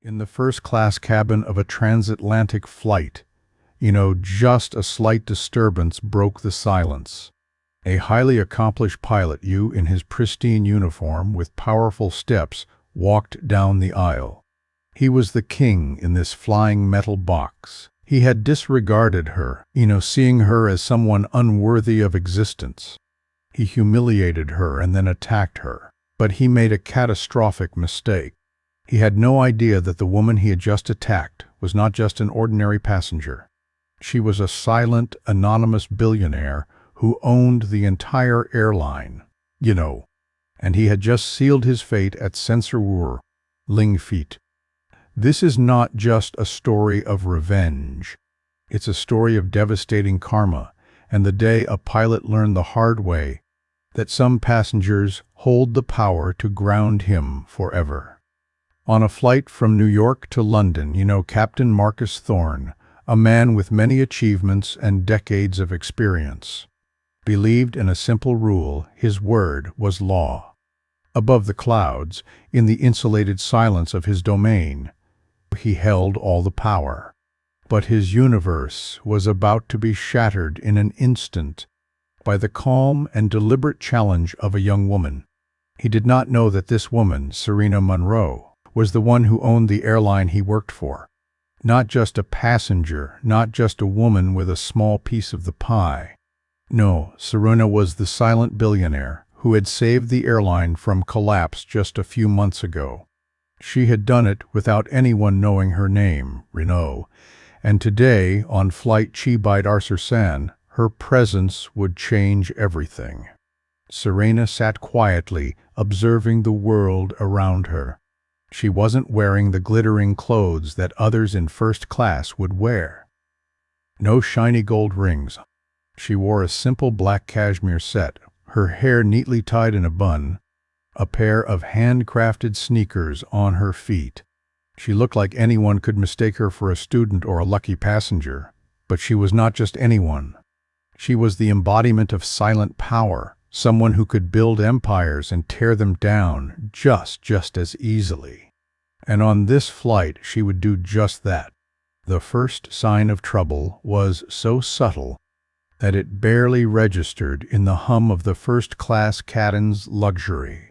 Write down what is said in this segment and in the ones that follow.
In the first-class cabin of a transatlantic flight, just a slight disturbance broke the silence. A highly accomplished pilot, in his pristine uniform with powerful steps, walked down the aisle. He was the king in this flying metal box. He had disregarded her, seeing her as someone unworthy of existence. He humiliated her and then attacked her. But he made a catastrophic mistake. He had no idea that the woman he had just attacked was not just an ordinary passenger. She was a silent, anonymous billionaire who owned the entire airline, and he had just sealed his fate at Censureur, Lingfeet. This is not just a story of revenge. It's a story of devastating karma, and the day a pilot learned the hard way that some passengers hold the power to ground him forever. On a flight from New York to London, Captain Marcus Thorne, a man with many achievements and decades of experience, believed in a simple rule: his word was law. Above the clouds, in the insulated silence of his domain, he held all the power. But his universe was about to be shattered in an instant by the calm and deliberate challenge of a young woman. He did not know that this woman, Serena Monroe, was the one who owned the airline he worked for. Not just a passenger, not just a woman with a small piece of the pie. No, Serena was the silent billionaire who had saved the airline from collapse just a few months ago. She had done it without anyone knowing her name, Renault, and today, on flight Chibai-Darsursan, her presence would change everything. Serena sat quietly, observing the world around her. She wasn't wearing the glittering clothes that others in first class would wear. No shiny gold rings. She wore a simple black cashmere set, her hair neatly tied in a bun, a pair of handcrafted sneakers on her feet. She looked like anyone could mistake her for a student or a lucky passenger, but she was not just anyone. She was the embodiment of silent power, someone who could build empires and tear them down just as easily. And on this flight, she would do just that. The first sign of trouble was so subtle that it barely registered in the hum of the first-class cabin's luxury.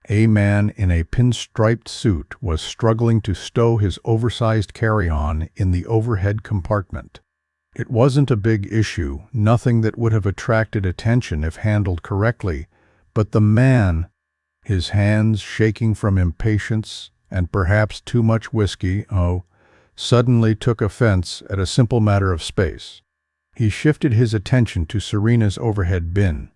A man in a pinstriped suit was struggling to stow his oversized carry-on in the overhead compartment. It wasn't a big issue, nothing that would have attracted attention if handled correctly, but the man, his hands shaking from impatience and perhaps too much whiskey, suddenly took offense at a simple matter of space. He shifted his attention to Serena's overhead bin,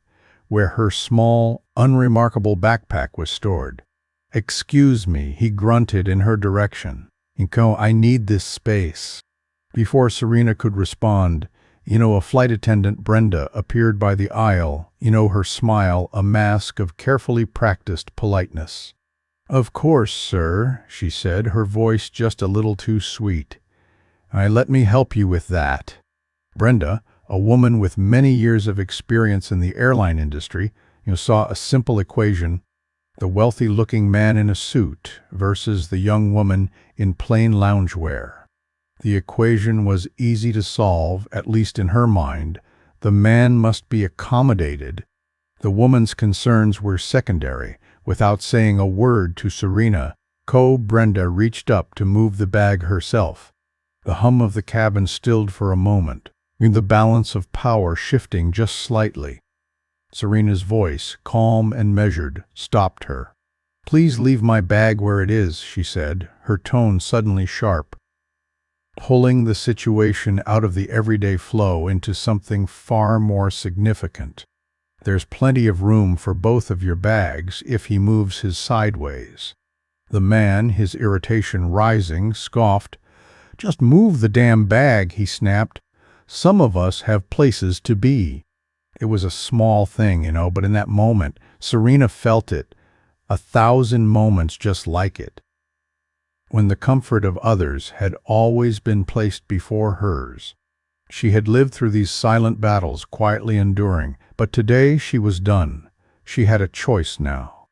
where her small, unremarkable backpack was stored. "Excuse me," he grunted in her direction. "I need this space." Before Serena could respond, a flight attendant, Brenda, appeared by the aisle, her smile a mask of carefully practiced politeness. "Of course, sir," she said, her voice just a little too sweet. "Let me help you with that." Brenda, a woman with many years of experience in the airline industry, saw a simple equation: the wealthy-looking man in a suit versus the young woman in plain loungewear. The equation was easy to solve, at least in her mind. The man must be accommodated. The woman's concerns were secondary. Without saying a word to Serena, Brenda reached up to move the bag herself. The hum of the cabin stilled for a moment, the balance of power shifting just slightly. Serena's voice, calm and measured, stopped her. "Please leave my bag where it is," she said, her tone suddenly sharp, pulling the situation out of the everyday flow into something far more significant. "There's plenty of room for both of your bags if he moves his sideways." The man, his irritation rising, scoffed. "Just move the damn bag," he snapped. "Some of us have places to be." It was a small thing, but in that moment, Serena felt it. 1,000 moments just like it, when the comfort of others had always been placed before hers. She had lived through these silent battles, quietly enduring, but today she was done. She had a choice now.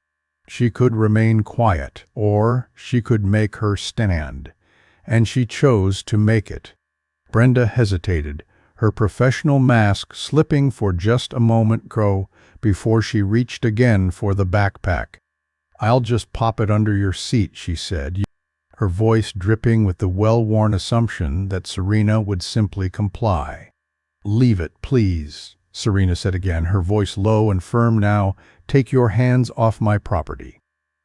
She could remain quiet, or she could make her stand. And she chose to make it. Brenda hesitated, her professional mask slipping for just a moment before she reached again for the backpack. "I'll just pop it under your seat," she said, her voice dripping with the well-worn assumption that Serena would simply comply. "Leave it, please," Serena said again, her voice low and firm now. "Take your hands off my property."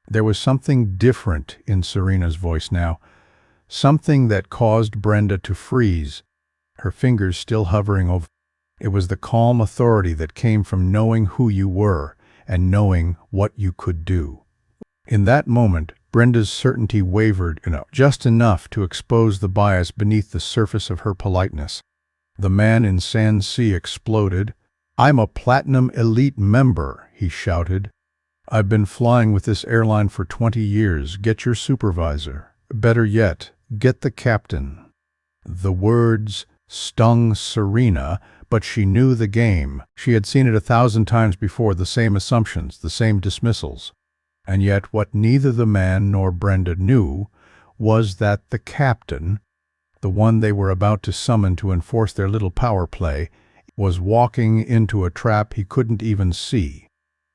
There was something different in Serena's voice now, something that caused Brenda to freeze, her fingers still hovering over. It was the calm authority that came from knowing who you were and knowing what you could do. In that moment, Brenda's certainty wavered just enough to expose the bias beneath the surface of her politeness. The man in Sansi exploded. "I'm a Platinum Elite member," he shouted. "I've been flying with this airline for 20 years. Get your supervisor. Better yet, get the captain." The words stung Serena, but she knew the game. She had seen it 1,000 times before, the same assumptions, the same dismissals. And yet what neither the man nor Brenda knew was that the captain, the one they were about to summon to enforce their little power play, was walking into a trap he couldn't even see.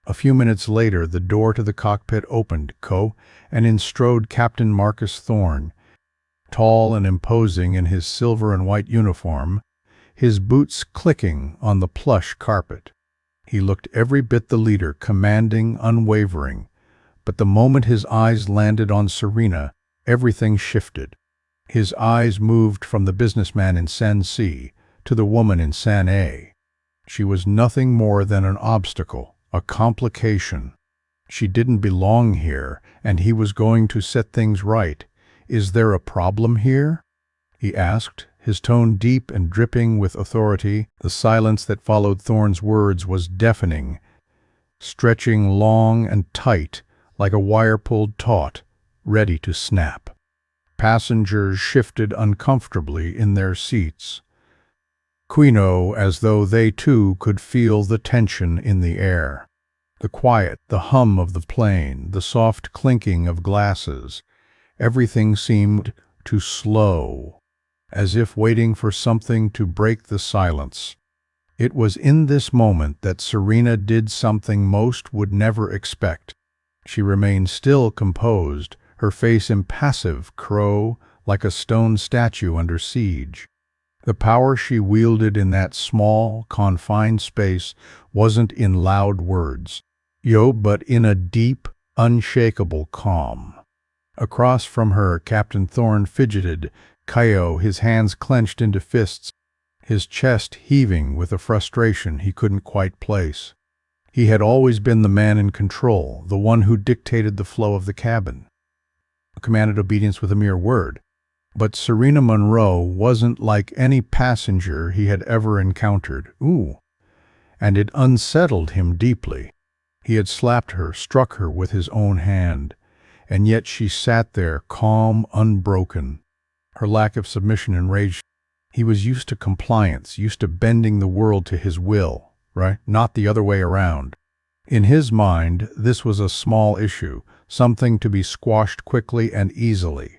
A few minutes later, the door to the cockpit opened, and in strode Captain Marcus Thorne, tall and imposing in his silver and white uniform, his boots clicking on the plush carpet. He looked every bit the leader, commanding, unwavering. But the moment his eyes landed on Serena, everything shifted. His eyes moved from the businessman in Sansi to the woman in San A. She was nothing more than an obstacle, a complication. She didn't belong here, and he was going to set things right. "Is there a problem here?" he asked, his tone deep and dripping with authority. The silence that followed Thorne's words was deafening, stretching long and tight, like a wire pulled taut, ready to snap. Passengers shifted uncomfortably in their seats, as though they too could feel the tension in the air. The quiet, the hum of the plane, the soft clinking of glasses, everything seemed to slow, as if waiting for something to break the silence. It was in this moment that Serena did something most would never expect. She remained still, composed, her face impassive, like a stone statue under siege. The power she wielded in that small, confined space wasn't in loud words, but in a deep, unshakable calm. Across from her, Captain Thorne fidgeted, his hands clenched into fists, his chest heaving with a frustration he couldn't quite place. He had always been the man in control, the one who dictated the flow of the cabin, commanded obedience with a mere word. But Serena Monroe wasn't like any passenger he had ever encountered. And it unsettled him deeply. He had slapped her, struck her with his own hand, and yet she sat there, calm, unbroken. Her lack of submission enraged. He was used to compliance, used to bending the world to his will, right? Not the other way around. In his mind, this was a small issue, something to be squashed quickly and easily.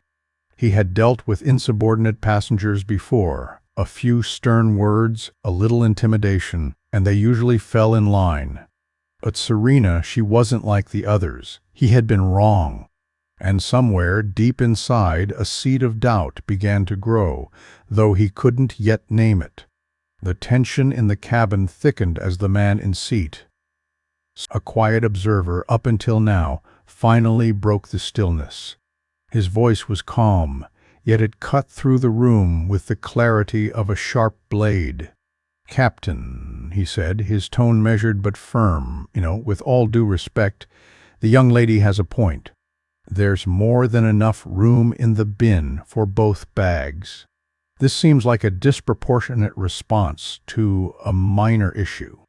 He had dealt with insubordinate passengers before. A few stern words, a little intimidation, and they usually fell in line. But Serena, she wasn't like the others. He had been wrong. And somewhere, deep inside, a seed of doubt began to grow, though he couldn't yet name it. The tension in the cabin thickened as the man in seat, a quiet observer up until now, finally broke the stillness. His voice was calm, yet it cut through the room with the clarity of a sharp blade. "Captain," he said, his tone measured but firm, "with all due respect, the young lady has a point. There's more than enough room in the bin for both bags. This seems like a disproportionate response to a minor issue."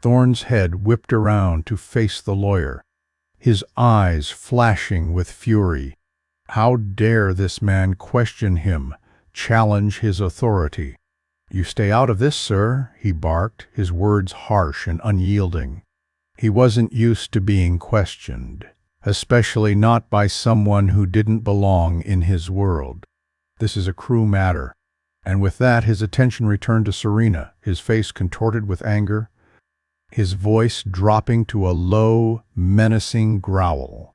Thorne's head whipped around to face the lawyer, his eyes flashing with fury. How dare this man question him, challenge his authority? "You stay out of this, sir," he barked, his words harsh and unyielding. He wasn't used to being questioned. especially not by someone who didn't belong in his world. This is a crew matter. And with that, his attention returned to Serena, his face contorted with anger, his voice dropping to a low, menacing growl.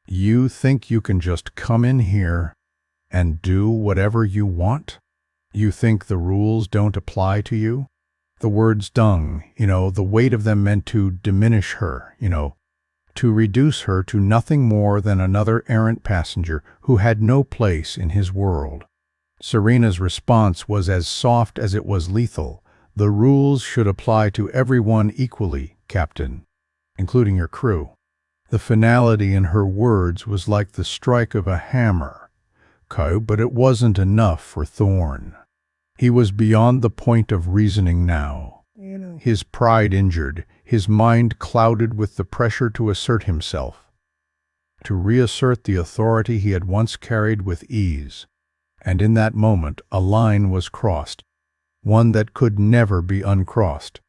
You think you can just come in here and do whatever you want? You think the rules don't apply to you? The words stung, the weight of them meant to diminish her, to reduce her to nothing more than another errant passenger who had no place in his world. Serena's response was as soft as it was lethal. The rules should apply to everyone equally, Captain, including your crew. The finality in her words was like the strike of a hammer. But it wasn't enough for Thorn. He was beyond the point of reasoning now. His pride injured, his mind clouded with the pressure to assert himself, to reassert the authority he had once carried with ease. And in that moment, a line was crossed, one that could never be uncrossed.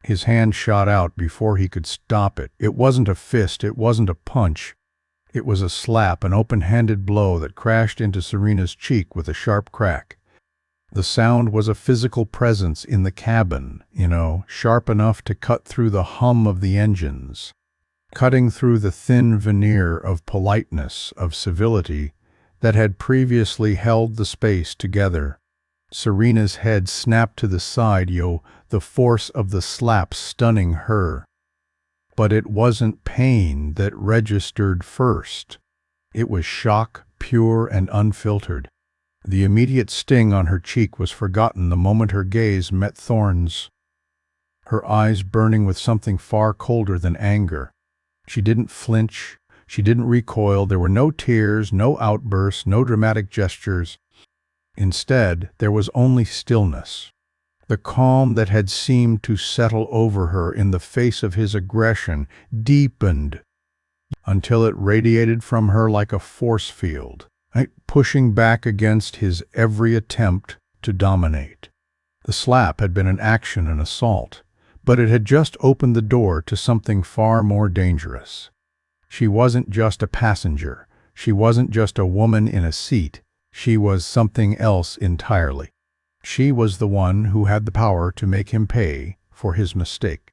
His hand shot out before he could stop it. It wasn't a fist, it wasn't a punch. It was a slap, an open-handed blow that crashed into Serena's cheek with a sharp crack. The sound was a physical presence in the cabin, sharp enough to cut through the hum of the engines, cutting through the thin veneer of politeness, of civility, that had previously held the space together. Serena's head snapped to the side, the force of the slap stunning her. But it wasn't pain that registered first. It was shock, pure and unfiltered. The immediate sting on her cheek was forgotten the moment her gaze met Thorn's, her eyes burning with something far colder than anger. She didn't flinch, she didn't recoil, there were no tears, no outbursts, no dramatic gestures. Instead, there was only stillness. The calm that had seemed to settle over her in the face of his aggression deepened until it radiated from her like a force field, pushing back against his every attempt to dominate. The slap had been an action, an assault, but it had just opened the door to something far more dangerous. She wasn't just a passenger. She wasn't just a woman in a seat. She was something else entirely. She was the one who had the power to make him pay for his mistake.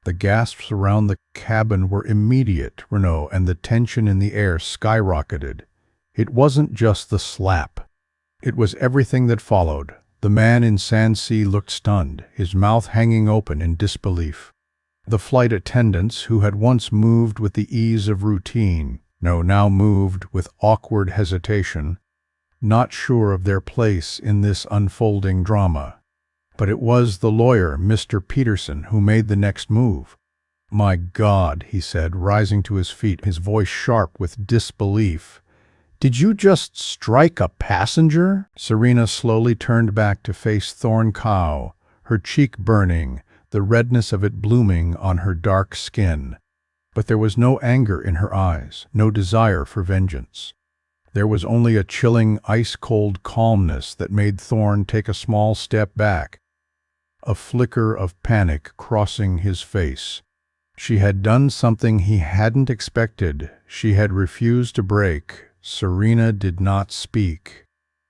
The gasps around the cabin were immediate, and the tension in the air skyrocketed. It wasn't just the slap. It was everything that followed. The man in Sandsea looked stunned, his mouth hanging open in disbelief. The flight attendants, who had once moved with the ease of routine, now moved with awkward hesitation, not sure of their place in this unfolding drama. But it was the lawyer, Mr. Peterson, who made the next move. "My God," he said, rising to his feet, his voice sharp with disbelief. "Did you just strike a passenger?" Serena slowly turned back to face Thorn Cow, her cheek burning, the redness of it blooming on her dark skin. But there was no anger in her eyes, no desire for vengeance. There was only a chilling, ice-cold calmness that made Thorn take a small step back, a flicker of panic crossing his face. She had done something he hadn't expected. She had refused to break. Serena did not speak.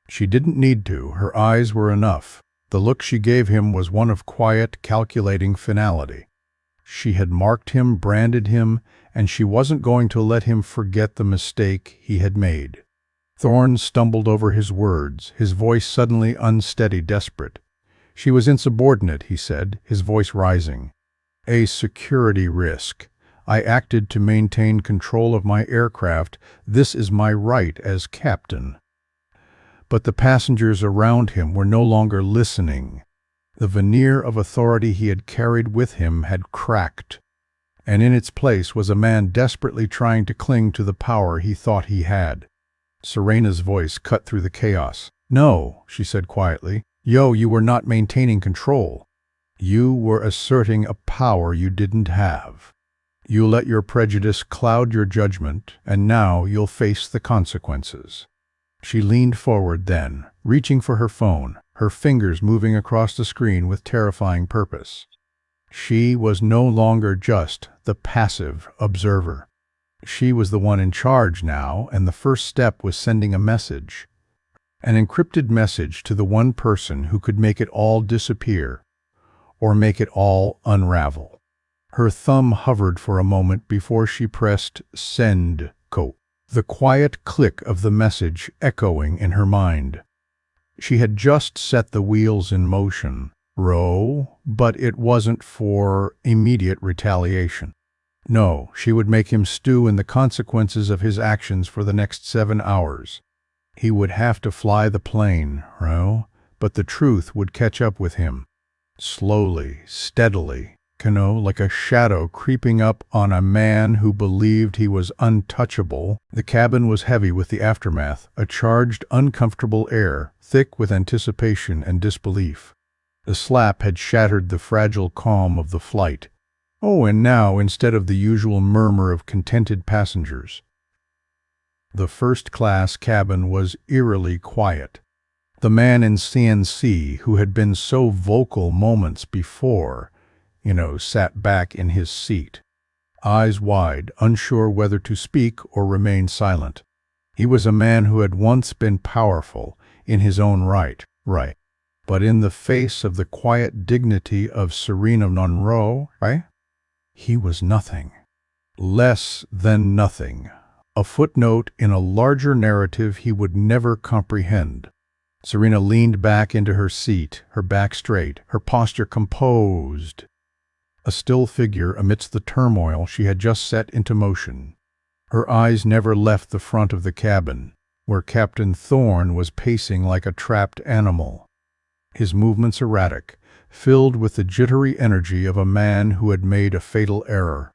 She didn't need to. Her eyes were enough. The look she gave him was one of quiet, calculating finality. She had marked him, branded him, and she wasn't going to let him forget the mistake he had made. Thorn stumbled over his words, his voice suddenly unsteady, desperate. "She was insubordinate," he said, his voice rising. "A security risk. I acted to maintain control of my aircraft. This is my right as captain." But the passengers around him were no longer listening. The veneer of authority he had carried with him had cracked, and in its place was a man desperately trying to cling to the power he thought he had. Serena's voice cut through the chaos. "No," she said quietly. You were not maintaining control. You were asserting a power you didn't have. You let your prejudice cloud your judgment, and now you'll face the consequences." She leaned forward then, reaching for her phone, her fingers moving across the screen with terrifying purpose. She was no longer just the passive observer. She was the one in charge now, and the first step was sending a message. An encrypted message to the one person who could make it all disappear, or make it all unravel. Her thumb hovered for a moment before she pressed send, the quiet click of the message echoing in her mind. She had just set the wheels in motion, but it wasn't for immediate retaliation. No, she would make him stew in the consequences of his actions for the next 7 hours. He would have to fly the plane, but the truth would catch up with him. Slowly, steadily, like a shadow creeping up on a man who believed he was untouchable. The cabin was heavy with the aftermath, a charged, uncomfortable air, thick with anticipation and disbelief. The slap had shattered the fragile calm of the flight. And now, instead of the usual murmur of contented passengers, the first-class cabin was eerily quiet. The man in CNC, who had been so vocal moments before, sat back in his seat, eyes wide, unsure whether to speak or remain silent. He was a man who had once been powerful in his own right. But in the face of the quiet dignity of Serena Monroe, he was nothing. Less than nothing. A footnote in a larger narrative he would never comprehend. Serena leaned back into her seat, her back straight, her posture composed. A still figure amidst the turmoil she had just set into motion. Her eyes never left the front of the cabin, where Captain Thorne was pacing like a trapped animal. His movements erratic, filled with the jittery energy of a man who had made a fatal error.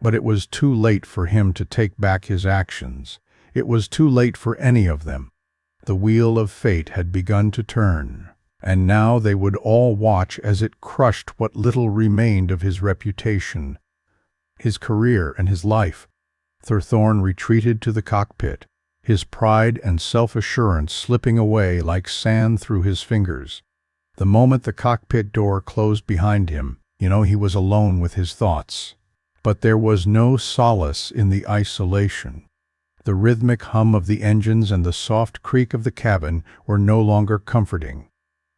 But it was too late for him to take back his actions. It was too late for any of them. The wheel of fate had begun to turn, and now they would all watch as it crushed what little remained of his reputation, his career, and his life. Thorne retreated to the cockpit, his pride and self-assurance slipping away like sand through his fingers. The moment the cockpit door closed behind him, he was alone with his thoughts. But there was no solace in the isolation. The rhythmic hum of the engines and the soft creak of the cabin were no longer comforting.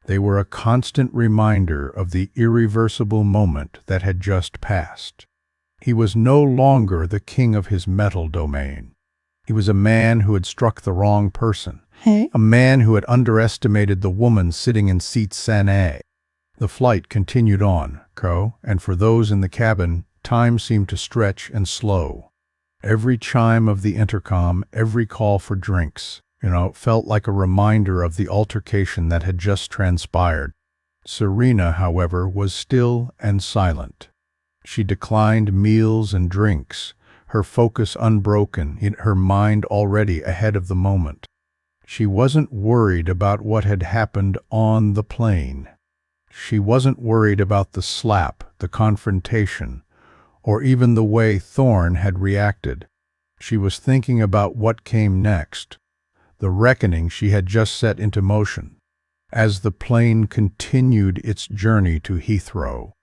They were a constant reminder of the irreversible moment that had just passed. He was no longer the king of his metal domain. He was a man who had struck the wrong person. A man who had underestimated the woman sitting in seat A. The flight continued on, and for those in the cabin, time seemed to stretch and slow. Every chime of the intercom, every call for drinks, felt like a reminder of the altercation that had just transpired. Serena, however, was still and silent. She declined meals and drinks, her focus unbroken, her mind already ahead of the moment. She wasn't worried about what had happened on the plane. She wasn't worried about the slap, the confrontation, or even the way Thorne had reacted. She was thinking about what came next, the reckoning she had just set into motion. As the plane continued its journey to Heathrow,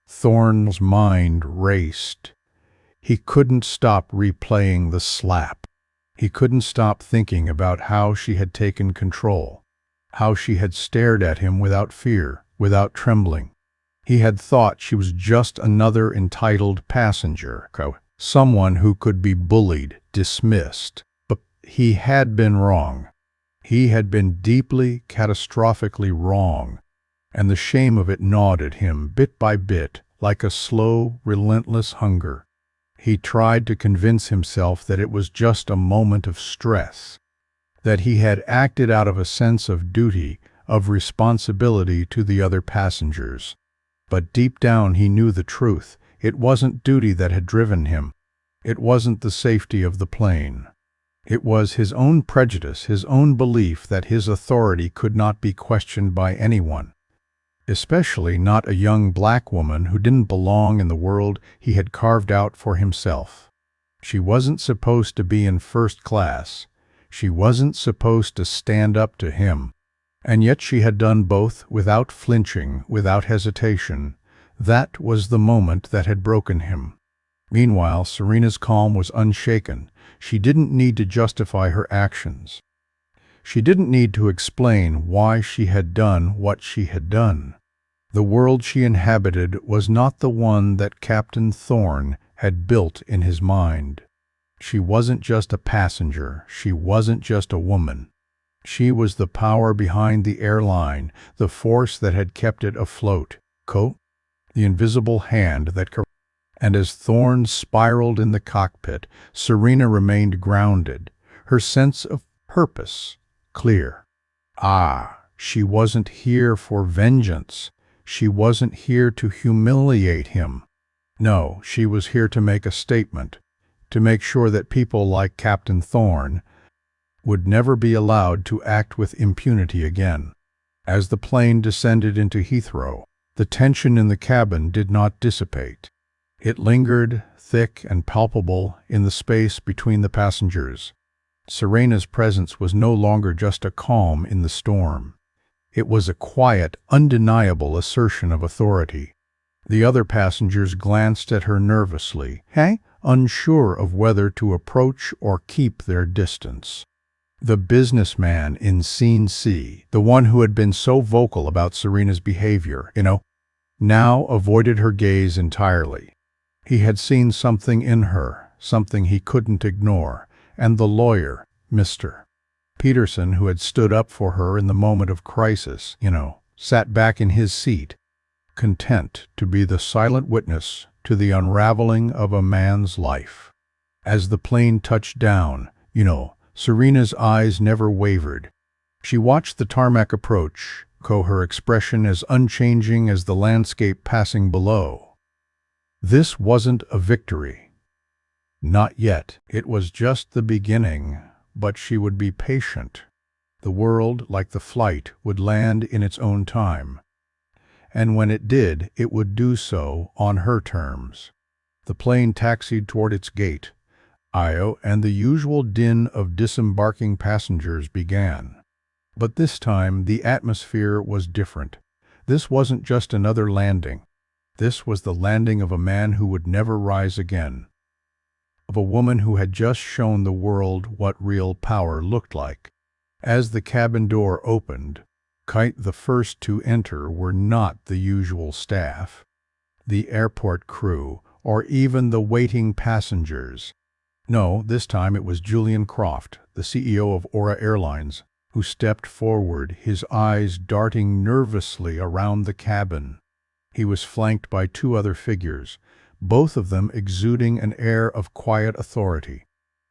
Thorne's mind raced. He couldn't stop replaying the slap. He couldn't stop thinking about how she had taken control, how she had stared at him without fear, without trembling. He had thought she was just another entitled passenger, someone who could be bullied, dismissed. But he had been wrong. He had been deeply, catastrophically wrong, and the shame of it gnawed at him bit by bit, like a slow, relentless hunger. He tried to convince himself that it was just a moment of stress, that he had acted out of a sense of duty, of responsibility to the other passengers. But deep down he knew the truth. It wasn't duty that had driven him. It wasn't the safety of the plane. It was his own prejudice, his own belief that his authority could not be questioned by anyone, especially not a young black woman who didn't belong in the world he had carved out for himself. She wasn't supposed to be in first class. She wasn't supposed to stand up to him. And yet she had done both without flinching, without hesitation. That was the moment that had broken him. Meanwhile, Serena's calm was unshaken. She didn't need to justify her actions. She didn't need to explain why she had done what she had done. The world she inhabited was not the one that Captain Thorne had built in his mind. She wasn't just a passenger. She wasn't just a woman. She was the power behind the airline, the force that had kept it afloat. The invisible hand that and as Thorne spiraled in the cockpit, Serena remained grounded, her sense of purpose clear. She wasn't here for vengeance. She wasn't here to humiliate him. No, she was here to make a statement, to make sure that people like Captain Thorne would never be allowed to act with impunity again. As the plane descended into Heathrow, the tension in the cabin did not dissipate. It lingered, thick and palpable, in the space between the passengers. Serena's presence was no longer just a calm in the storm. It was a quiet, undeniable assertion of authority. The other passengers glanced at her nervously, unsure of whether to approach or keep their distance. The businessman in Scene C, the one who had been so vocal about Serena's behavior, now avoided her gaze entirely. He had seen something in her, something he couldn't ignore, and the lawyer, Mr. Peterson, who had stood up for her in the moment of crisis, sat back in his seat, content to be the silent witness to the unraveling of a man's life. As the plane touched down, Serena's eyes never wavered. She watched the tarmac approach, her expression as unchanging as the landscape passing below. This wasn't a victory. Not yet. It was just the beginning, but she would be patient. The world, like the flight, would land in its own time. And when it did, it would do so on her terms. The plane taxied toward its gate, and the usual din of disembarking passengers began. But this time, the atmosphere was different. This wasn't just another landing. This was the landing of a man who would never rise again. Of a woman who had just shown the world what real power looked like. As the cabin door opened, the first to enter were not the usual staff, the airport crew, or even the waiting passengers. No, this time it was Julian Croft, the CEO of Airlines, who stepped forward, his eyes darting nervously around the cabin. He was flanked by two other figures, both of them exuding an air of quiet authority.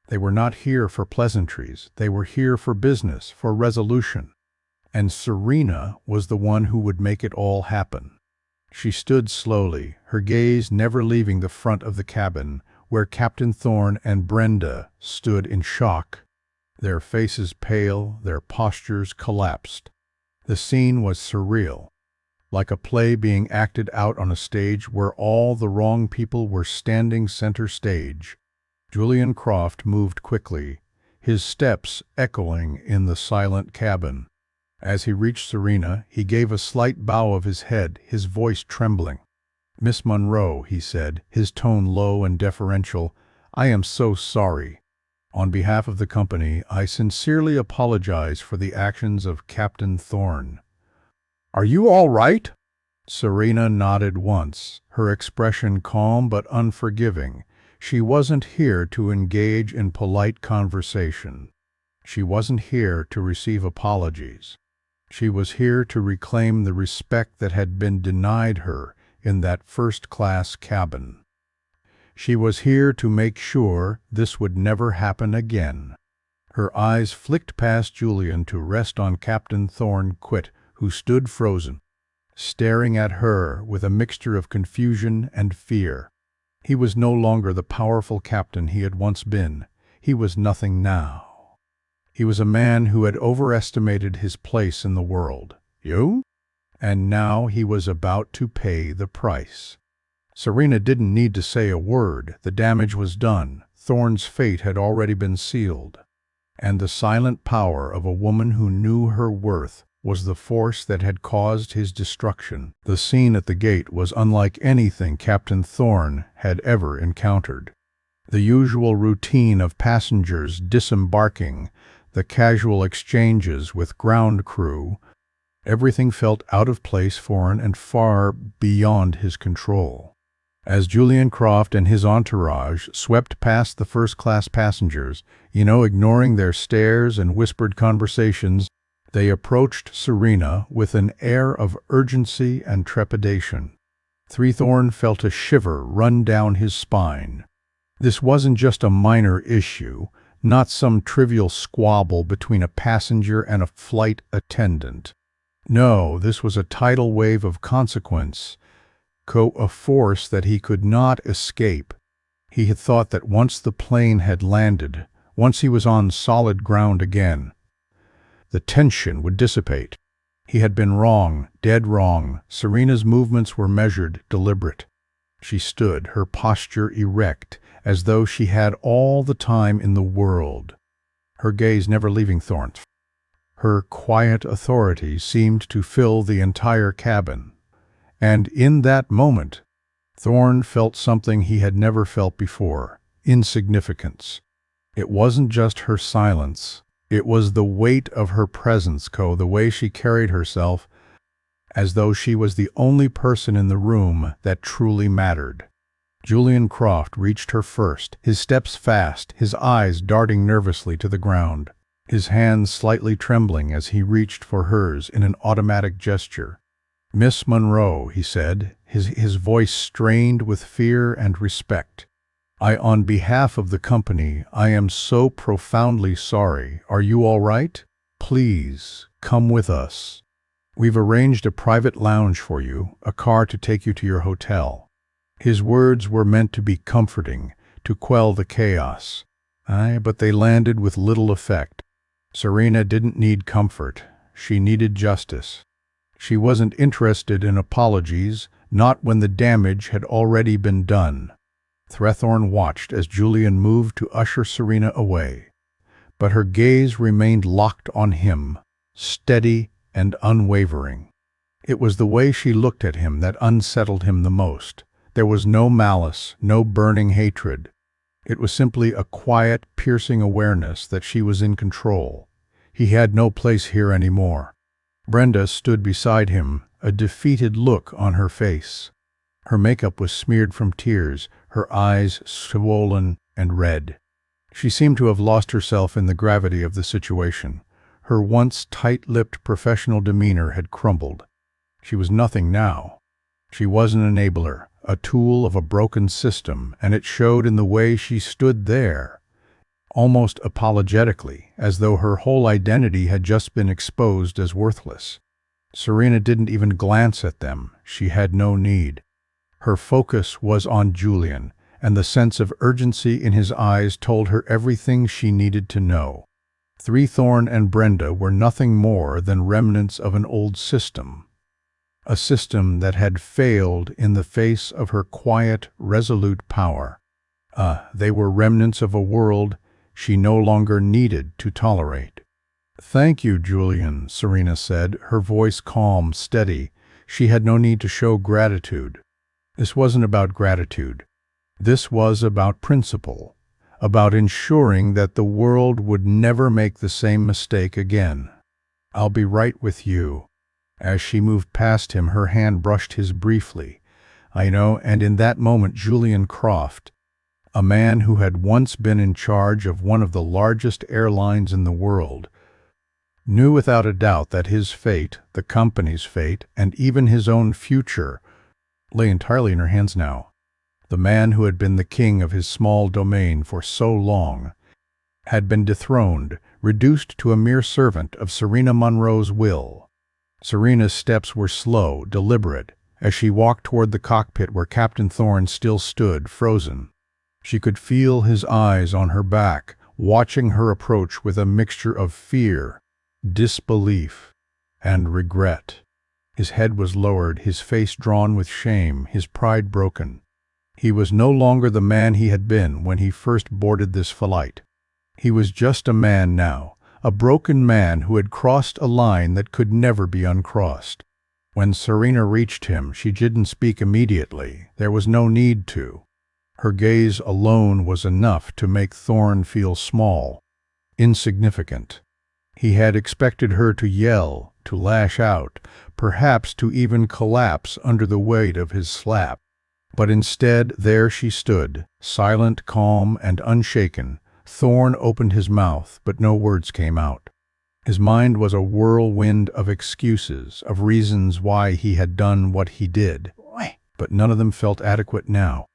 They were not here for pleasantries. They were here for business, for resolution. And Serena was the one who would make it all happen. She stood slowly, her gaze never leaving the front of the cabin, where Captain Thorne and Brenda stood in shock, their faces pale, their postures collapsed. The scene was surreal, like a play being acted out on a stage where all the wrong people were standing center stage. Julian Croft moved quickly, his steps echoing in the silent cabin. As he reached Serena, he gave a slight bow of his head, his voice trembling. "Miss Monroe," he said, his tone low and deferential, "I am so sorry. On behalf of the company, I sincerely apologize for the actions of Captain Thorne." "Are you all right?" Serena nodded once, her expression calm but unforgiving. She wasn't here to engage in polite conversation. She wasn't here to receive apologies. She was here to reclaim the respect that had been denied her in that first-class cabin. She was here to make sure this would never happen again. Her eyes flicked past Julian to rest on Captain Thorne, who stood frozen, staring at her with a mixture of confusion and fear. He was no longer the powerful captain he had once been. He was nothing now. He was a man who had overestimated his place in the world. And now he was about to pay the price. Serena didn't need to say a word. The damage was done. Thorne's fate had already been sealed. And the silent power of a woman who knew her worth was the force that had caused his destruction. The scene at the gate was unlike anything Captain Thorne had ever encountered. The usual routine of passengers disembarking, the casual exchanges with ground crew, everything felt out of place, foreign, and far beyond his control. As Julian Croft and his entourage swept past the first-class passengers, ignoring their stares and whispered conversations, they approached Serena with an air of urgency and trepidation. Thorne felt a shiver run down his spine. This wasn't just a minor issue, not some trivial squabble between a passenger and a flight attendant. No, this was a tidal wave of consequence, a force that he could not escape. He had thought that once the plane had landed, once he was on solid ground again, the tension would dissipate. He had been wrong, dead wrong. Serena's movements were measured, deliberate. She stood, her posture erect, as though she had all the time in the world, her gaze never leaving Thorne. Her quiet authority seemed to fill the entire cabin. And in that moment, Thorne felt something he had never felt before: insignificance. It wasn't just her silence. It was the weight of her presence, the way she carried herself, as though she was the only person in the room that truly mattered. Julian Croft reached her first, his steps fast, his eyes darting nervously to the ground, his hands slightly trembling as he reached for hers in an automatic gesture. "Miss Monroe," he said, his voice strained with fear and respect. On behalf of the company, I am so profoundly sorry. Are you all right? Please, come with us. We've arranged a private lounge for you, a car to take you to your hotel." His words were meant to be comforting, to quell the chaos. But they landed with little effect. Serena didn't need comfort. She needed justice. She wasn't interested in apologies, not when the damage had already been done. Thorne watched as Julian moved to usher Serena away, but her gaze remained locked on him, steady and unwavering. It was the way she looked at him that unsettled him the most. There was no malice, no burning hatred. It was simply a quiet, piercing awareness that she was in control. He had no place here anymore. Brenda stood beside him, a defeated look on her face. Her makeup was smeared from tears, her eyes swollen and red. She seemed to have lost herself in the gravity of the situation. Her once tight-lipped professional demeanor had crumbled. She was nothing now. She was an enabler, a tool of a broken system, and it showed in the way she stood there, almost apologetically, as though her whole identity had just been exposed as worthless. Serena didn't even glance at them. She had no need. Her focus was on Julian, and the sense of urgency in his eyes told her everything she needed to know. Thorne and Brenda were nothing more than remnants of an old system. A system that had failed in the face of her quiet, resolute power. They were remnants of a world she no longer needed to tolerate. "Thank you, Julian," Serena said, her voice calm, steady. She had no need to show gratitude. This wasn't about gratitude. This was about principle, about ensuring that the world would never make the same mistake again. "I'll be right with you." As she moved past him, her hand brushed his briefly. And in that moment Julian Croft, a man who had once been in charge of one of the largest airlines in the world, knew without a doubt that his fate, the company's fate, and even his own future lay entirely in her hands now. The man who had been the king of his small domain for so long had been dethroned, reduced to a mere servant of Serena Monroe's will. Serena's steps were slow, deliberate, as she walked toward the cockpit where Captain Thorne still stood, frozen. She could feel his eyes on her back, watching her approach with a mixture of fear, disbelief, and regret. His head was lowered, his face drawn with shame, his pride broken. He was no longer the man he had been when he first boarded this flight. He was just a man now, a broken man who had crossed a line that could never be uncrossed. When Serena reached him, she didn't speak immediately. There was no need to. Her gaze alone was enough to make Thorne feel small, insignificant. He had expected her to yell, to lash out, perhaps to even collapse under the weight of his slap. But instead, there she stood, silent, calm, and unshaken. Thorne opened his mouth, but no words came out. His mind was a whirlwind of excuses, of reasons why he had done what he did. But none of them felt adequate now.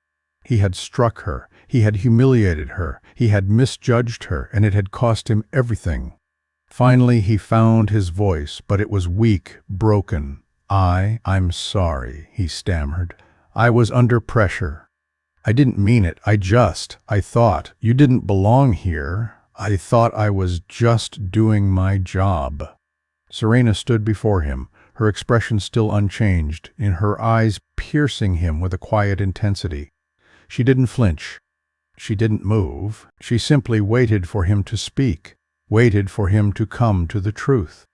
He had struck her, he had humiliated her, he had misjudged her, and it had cost him everything. Finally he found his voice, but it was weak, broken. I'm sorry," he stammered. "I was under pressure. I didn't mean it. I thought you didn't belong here. I thought I was just doing my job." Serena stood before him, her expression still unchanged, in her eyes piercing him with a quiet intensity. She didn't flinch. She didn't move. She simply waited for him to speak, waited for him to come to the truth.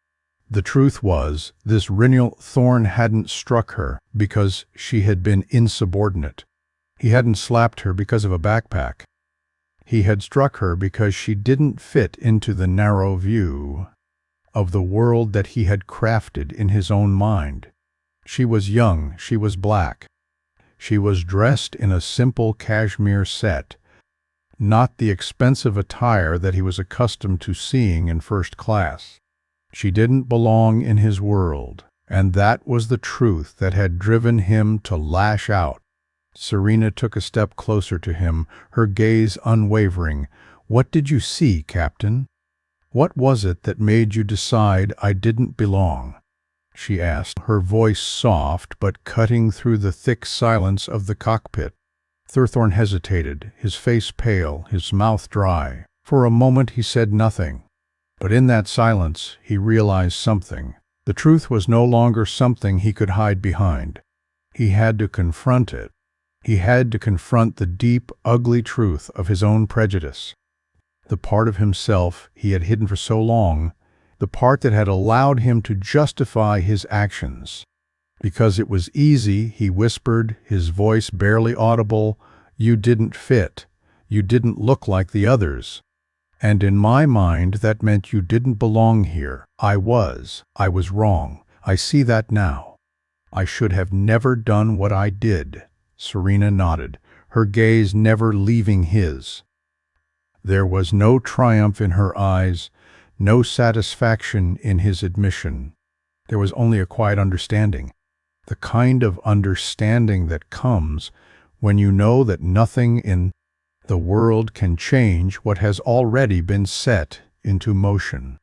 The truth was, this Riniel Thorne hadn't struck her because she had been insubordinate. He hadn't slapped her because of a backpack. He had struck her because she didn't fit into the narrow view of the world that he had crafted in his own mind. She was young, she was black. She was dressed in a simple cashmere set, not the expensive attire that he was accustomed to seeing in first class. She didn't belong in his world, and that was the truth that had driven him to lash out. Serena took a step closer to him, her gaze unwavering. "What did you see, Captain? What was it that made you decide I didn't belong?" she asked, her voice soft but cutting through the thick silence of the cockpit. Thorne hesitated, his face pale, his mouth dry. For a moment he said nothing. But in that silence he realized something. The truth was no longer something he could hide behind. He had to confront it. He had to confront the deep, ugly truth of his own prejudice. The part of himself he had hidden for so long, the part that had allowed him to justify his actions. Because it was easy, he whispered, his voice barely audible, "You didn't fit. You didn't look like the others. And in my mind, that meant you didn't belong here. I was wrong. I see that now. I should have never done what I did." Serena nodded, her gaze never leaving his. There was no triumph in her eyes, no satisfaction in his admission. There was only a quiet understanding, the kind of understanding that comes when you know that nothing in the world can change what has already been set into motion.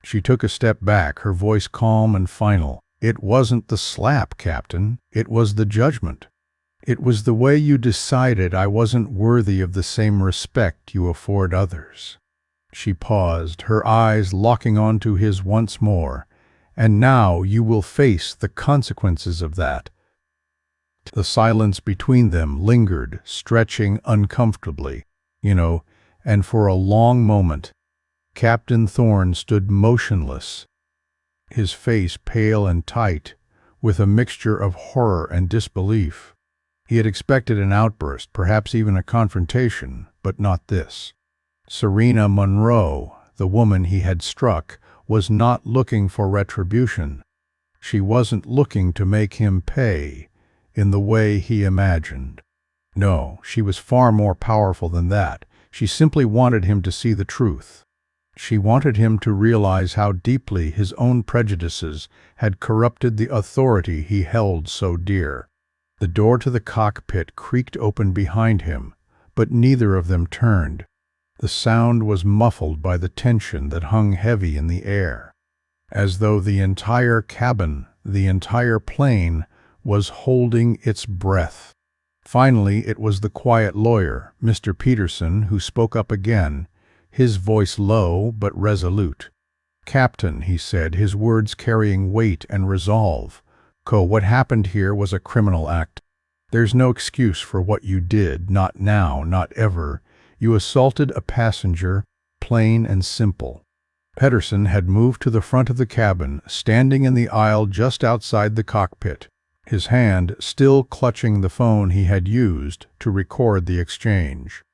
She took a step back, her voice calm and final. "It wasn't the slap, Captain. It was the judgment. It was the way you decided I wasn't worthy of the same respect you afford others." She paused, her eyes locking onto his once more. "And now you will face the consequences of that." The silence between them lingered, stretching uncomfortably, and for a long moment, Captain Thorne stood motionless, his face pale and tight, with a mixture of horror and disbelief. He had expected an outburst, perhaps even a confrontation, but not this. Serena Monroe, the woman he had struck, was not looking for retribution. She wasn't looking to make him pay in the way he imagined. No, she was far more powerful than that. She simply wanted him to see the truth. She wanted him to realize how deeply his own prejudices had corrupted the authority he held so dear. The door to the cockpit creaked open behind him, but neither of them turned. The sound was muffled by the tension that hung heavy in the air, as though the entire cabin, the entire plane, was holding its breath. Finally, it was the quiet lawyer, Mr. Peterson, who spoke up again, his voice low but resolute. "Captain," he said, his words carrying weight and resolve, "what happened here was a criminal act. There's no excuse for what you did, not now, not ever. You assaulted a passenger, plain and simple. Pedersen had moved to the front of the cabin, standing in the aisle just outside the cockpit, his hand still clutching the phone he had used to record the exchange.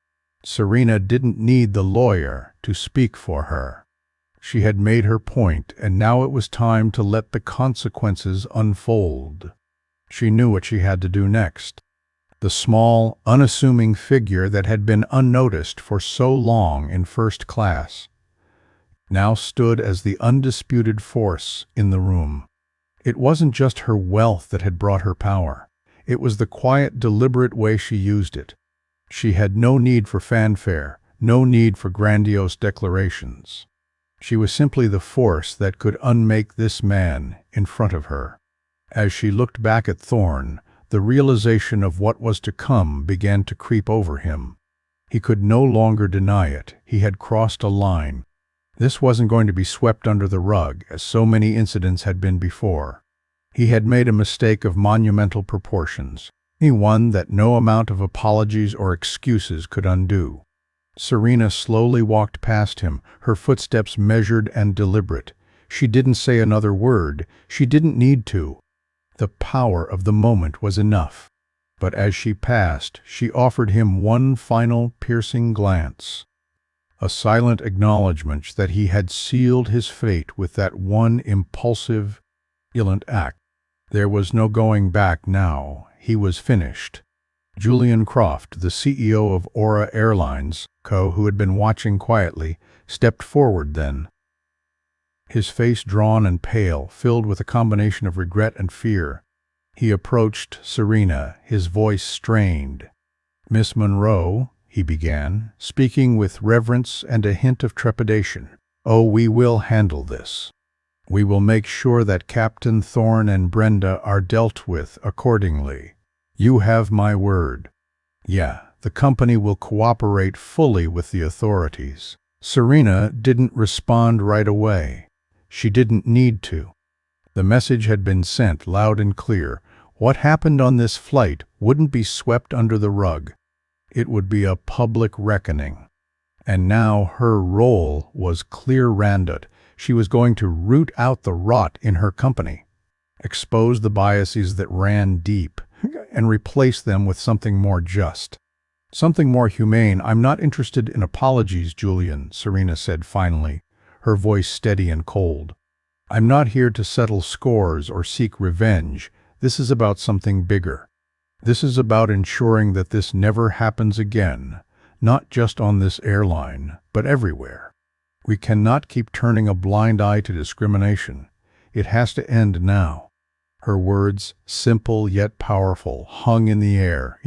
Serena didn't need the lawyer to speak for her. She had made her point, and now it was time to let the consequences unfold. She knew what she had to do next. The small, unassuming figure that had been unnoticed for so long in first class now stood as the undisputed force in the room. It wasn't just her wealth that had brought her power. It was the quiet, deliberate way she used it. She had no need for fanfare, no need for grandiose declarations. She was simply the force that could unmake this man in front of her. As she looked back at Thorne, the realization of what was to come began to creep over him. He could no longer deny it. He had crossed a line. This wasn't going to be swept under the rug, as so many incidents had been before. He had made a mistake of monumental proportions, one that no amount of apologies or excuses could undo. Serena slowly walked past him, her footsteps measured and deliberate. She didn't say another word. She didn't need to. The power of the moment was enough. But as she passed, she offered him one final piercing glance. A silent acknowledgment that he had sealed his fate with that one impulsive, violent act. There was no going back now. He was finished. Julian Croft, the CEO of Aura Airlines Co., who had been watching quietly, stepped forward then. His face drawn and pale, filled with a combination of regret and fear. He approached Serena, his voice strained. "Miss Monroe," he began, speaking with reverence and a hint of trepidation. "Oh, we will handle this. We will make sure that Captain Thorne and Brenda are dealt with accordingly. You have my word. Yeah, the company will cooperate fully with the authorities." Serena didn't respond right away. She didn't need to. The message had been sent loud and clear. What happened on this flight wouldn't be swept under the rug. It would be a public reckoning. And now her role was clear-handed. She was going to root out the rot in her company, expose the biases that ran deep, and replace them with something more just, something more humane. "I'm not interested in apologies, Julian," Serena said finally, her voice steady and cold. "I'm not here to settle scores or seek revenge. This is about something bigger. This is about ensuring that this never happens again, not just on this airline, but everywhere. We cannot keep turning a blind eye to discrimination. It has to end now." Her words, simple yet powerful, hung in the air,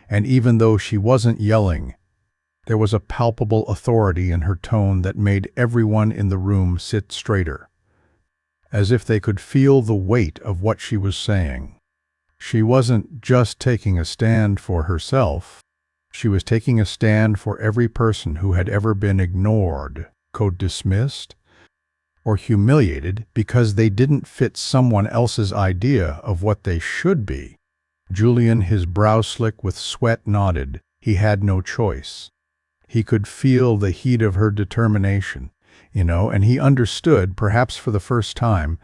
and even though she wasn't yelling, there was a palpable authority in her tone that made everyone in the room sit straighter, as if they could feel the weight of what she was saying. She wasn't just taking a stand for herself. She was taking a stand for every person who had ever been ignored, dismissed, or humiliated because they didn't fit someone else's idea of what they should be. Julian, his brow slick with sweat, nodded. He had no choice. He could feel the heat of her determination, and he understood, perhaps for the first time,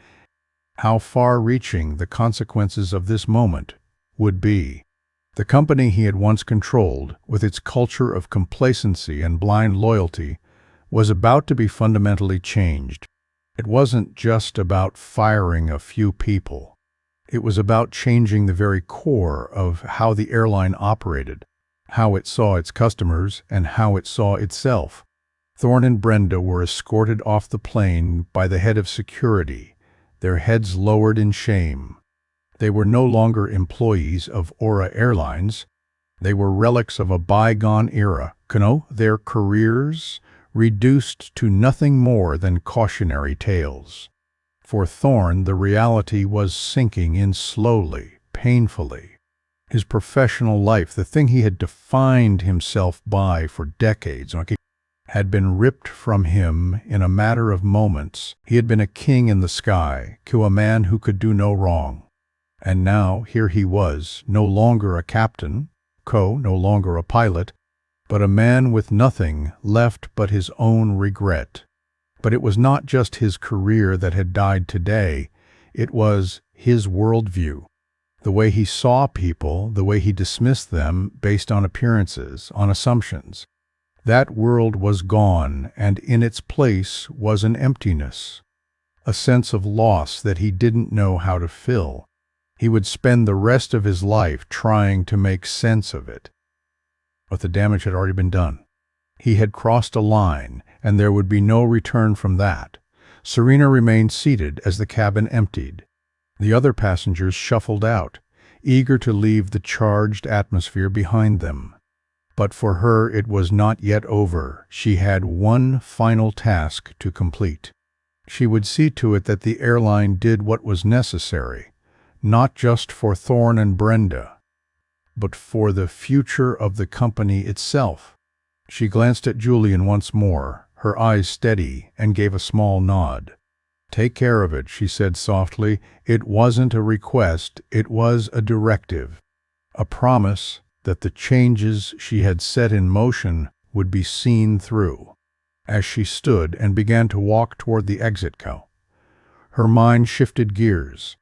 how far-reaching the consequences of this moment would be. The company he had once controlled, with its culture of complacency and blind loyalty, was about to be fundamentally changed. It wasn't just about firing a few people. It was about changing the very core of how the airline operated, how it saw its customers, and how it saw itself. Thorne and Brenda were escorted off the plane by the head of security, their heads lowered in shame. They were no longer employees of Aura Airlines. They were relics of a bygone era. Their careers reduced to nothing more than cautionary tales. For Thorne, the reality was sinking in slowly, painfully. His professional life, the thing he had defined himself by for decades, had been ripped from him in a matter of moments. He had been a king in the sky, a man who could do no wrong. And now here he was, no longer a captain, no longer a pilot, but a man with nothing left but his own regret. But it was not just his career that had died today. It was his worldview. The way he saw people, the way he dismissed them based on appearances, on assumptions. That world was gone, and in its place was an emptiness, a sense of loss that he didn't know how to fill. He would spend the rest of his life trying to make sense of it. But the damage had already been done. He had crossed a line, and there would be no return from that. Serena remained seated as the cabin emptied. The other passengers shuffled out, eager to leave the charged atmosphere behind them. But for her it was not yet over. She had one final task to complete. She would see to it that the airline did what was necessary, not just for Thorne and Brenda, but for the future of the company itself. She glanced at Julian once more, her eyes steady, and gave a small nod. "Take care of it," she said softly. It wasn't a request, it was a directive, a promise that the changes she had set in motion would be seen through. As she stood and began to walk toward the exit cow, her mind shifted gears.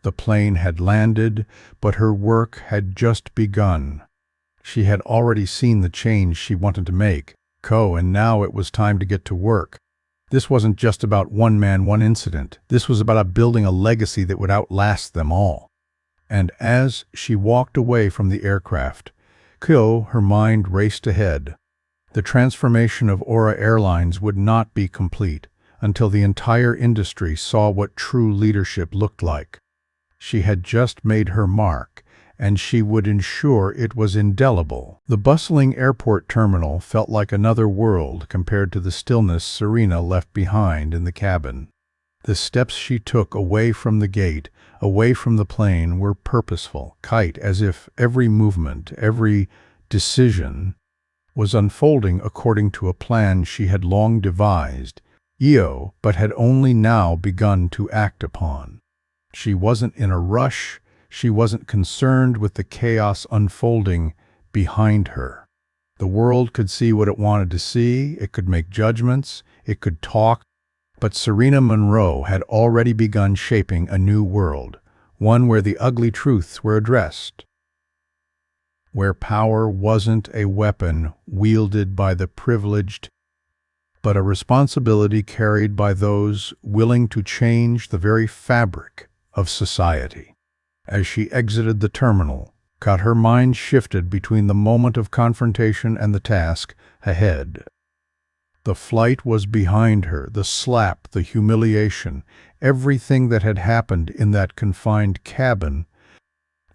The plane had landed, but her work had just begun. She had already seen the change she wanted to make, and now it was time to get to work. This wasn't just about one man, one incident. This was about building a legacy that would outlast them all. And as she walked away from the aircraft, her mind raced ahead. The transformation of Aura Airlines would not be complete until the entire industry saw what true leadership looked like. She had just made her mark, and she would ensure it was indelible. The bustling airport terminal felt like another world compared to the stillness Serena left behind in the cabin. The steps she took away from the gate, away from the plane, were purposeful, as if every movement, every decision was unfolding according to a plan she had long devised, but had only now begun to act upon. She wasn't in a rush. She wasn't concerned with the chaos unfolding behind her. The world could see what it wanted to see, it could make judgments, it could talk, but Serena Monroe had already begun shaping a new world, one where the ugly truths were addressed, where power wasn't a weapon wielded by the privileged, but a responsibility carried by those willing to change the very fabric of society. As she exited the terminal, her mind shifted between the moment of confrontation and the task ahead. The flight was behind her, the slap, the humiliation, everything that had happened in that confined cabin.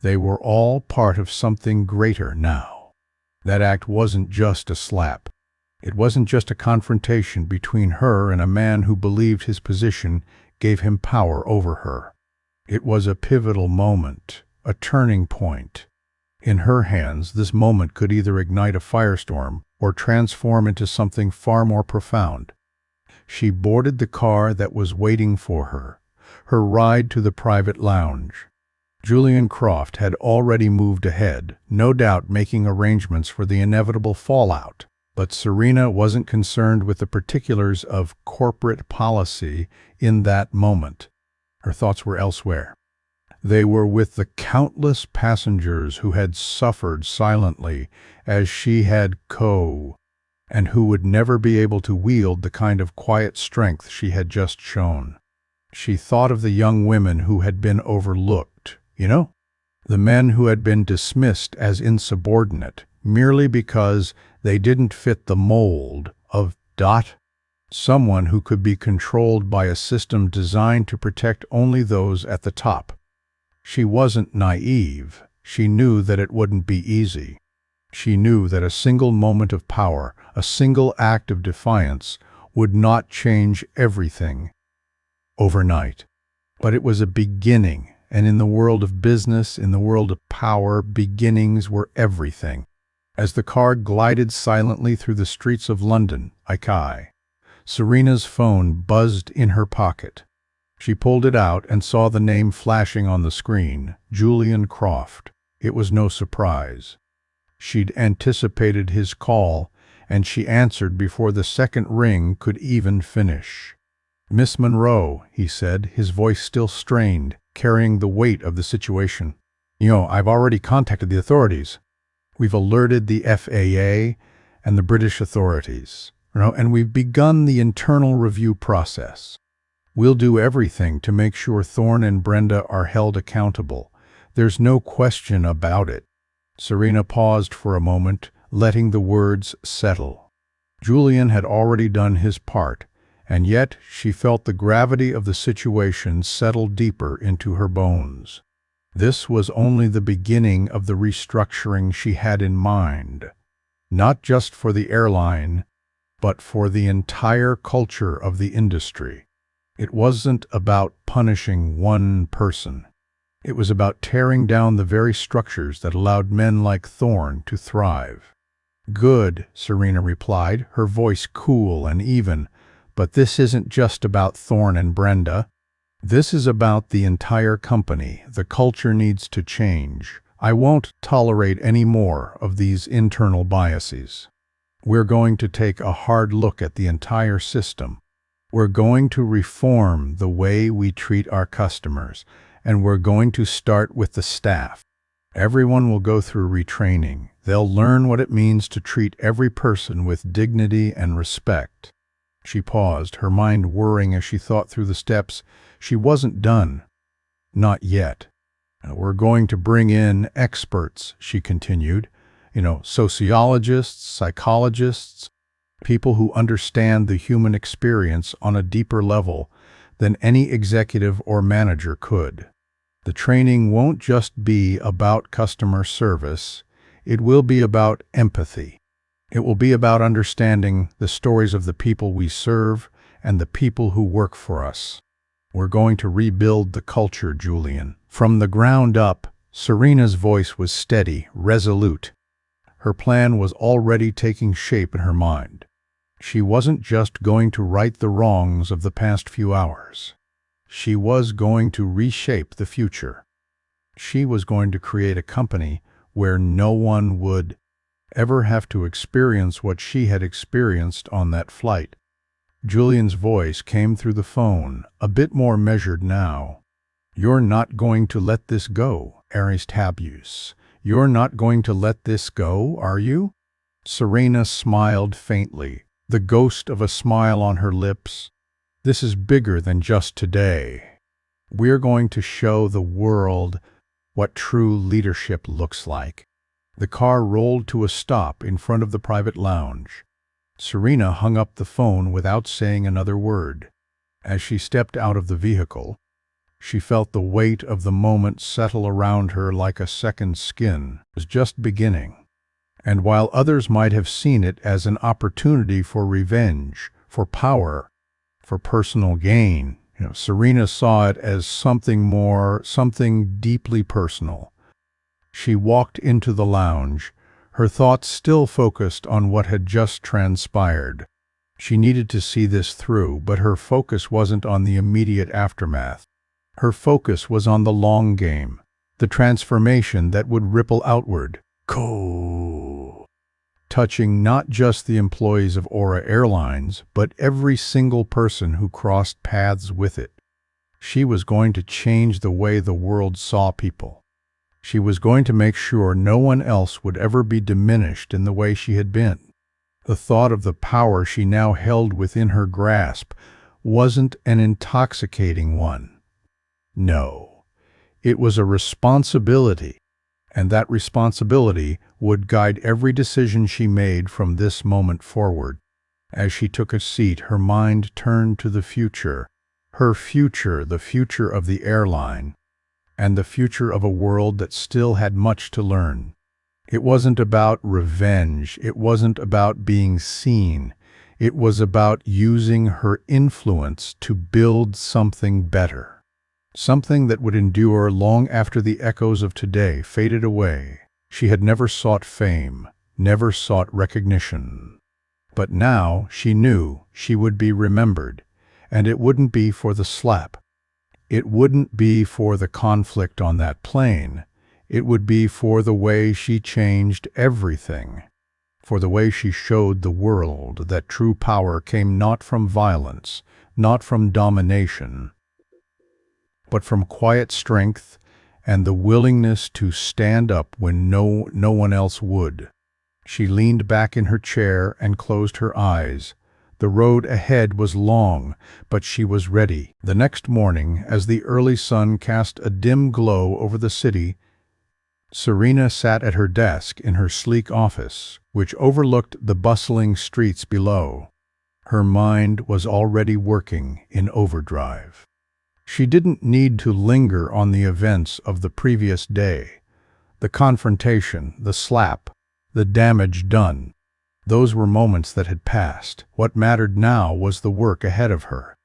They were all part of something greater now. That act wasn't just a slap. It wasn't just a confrontation between her and a man who believed his position gave him power over her. It was a pivotal moment, a turning point. In her hands, this moment could either ignite a firestorm or transform into something far more profound. She boarded the car that was waiting for her, her ride to the private lounge. Julian Croft had already moved ahead, no doubt making arrangements for the inevitable fallout. But Serena wasn't concerned with the particulars of corporate policy in that moment. Her thoughts were elsewhere. They were with the countless passengers who had suffered silently as she had and who would never be able to wield the kind of quiet strength she had just shown. She thought of the young women who had been overlooked, the men who had been dismissed as insubordinate merely because they didn't fit the mold of someone who could be controlled by a system designed to protect only those at the top. She wasn't naive. She knew that it wouldn't be easy. She knew that a single moment of power, a single act of defiance, would not change everything overnight. But it was a beginning, and in the world of business, in the world of power, beginnings were everything. As the car glided silently through the streets of London, Serena's phone buzzed in her pocket. She pulled it out and saw the name flashing on the screen, Julian Croft. It was no surprise. She'd anticipated his call, and she answered before the second ring could even finish. "Miss Monroe," he said, his voice still strained, carrying the weight of the situation. I've already contacted the authorities. We've alerted the FAA and the British authorities, and we've begun the internal review process. We'll do everything to make sure Thorne and Brenda are held accountable. There's no question about it." Serena paused for a moment, letting the words settle. Julian had already done his part, and yet she felt the gravity of the situation settle deeper into her bones. This was only the beginning of the restructuring she had in mind, not just for the airline, but for the entire culture of the industry. It wasn't about punishing one person. It was about tearing down the very structures that allowed men like Thorne to thrive. "Good," Serena replied, her voice cool and even, "but this isn't just about Thorne and Brenda. This is about the entire company. The culture needs to change. I won't tolerate any more of these internal biases. We're going to take a hard look at the entire system. We're going to reform the way we treat our customers, and we're going to start with the staff. Everyone will go through retraining. They'll learn what it means to treat every person with dignity and respect." She paused, her mind whirring as she thought through the steps. She wasn't done. Not yet. "We're going to bring in experts," she continued. Sociologists, psychologists, people who understand the human experience on a deeper level than any executive or manager could. The training won't just be about customer service. It will be about empathy. It will be about understanding the stories of the people we serve and the people who work for us. We're going to rebuild the culture, Julian. From the ground up. Serena's voice was steady, resolute. Her plan was already taking shape in her mind. She wasn't just going to right the wrongs of the past few hours. She was going to reshape the future. She was going to create a company where no one would ever have to experience what she had experienced on that flight. Julian's voice came through the phone, a bit more measured now. "You're not going to let this go, Aristabus. You're not going to let this go, are you?" Serena smiled faintly, the ghost of a smile on her lips. "This is bigger than just today. We're going to show the world what true leadership looks like." The car rolled to a stop in front of the private lounge. Serena hung up the phone without saying another word. As she stepped out of the vehicle, she felt the weight of the moment settle around her like a second skin. It was just beginning. And while others might have seen it as an opportunity for revenge, for power, for personal gain, Serena saw it as something more, something deeply personal. She walked into the lounge, her thoughts still focused on what had just transpired. She needed to see this through, but her focus wasn't on the immediate aftermath. Her focus was on the long game, the transformation that would ripple outward, touching not just the employees of Aura Airlines, but every single person who crossed paths with it. She was going to change the way the world saw people. She was going to make sure no one else would ever be diminished in the way she had been. The thought of the power she now held within her grasp wasn't an intoxicating one. No, it was a responsibility, and that responsibility would guide every decision she made from this moment forward. As she took a seat, her mind turned to the future. Her future, the future of the airline, and the future of a world that still had much to learn. It wasn't about revenge. It wasn't about being seen. It was about using her influence to build something better. Something that would endure long after the echoes of today faded away. She had never sought fame, never sought recognition. But now she knew she would be remembered, and it wouldn't be for the slap. It wouldn't be for the conflict on that plane. It would be for the way she changed everything. for the way she showed the world that true power came not from violence, not from domination, but from quiet strength and the willingness to stand up when no one else would. She leaned back in her chair and closed her eyes. The road ahead was long, but she was ready. The next morning, as the early sun cast a dim glow over the city, Serena sat at her desk in her sleek office, which overlooked the bustling streets below. Her mind was already working in overdrive. She didn't need to linger on the events of the previous day. The confrontation, the slap, the damage done. Those were moments that had passed. What mattered now was the work ahead of her.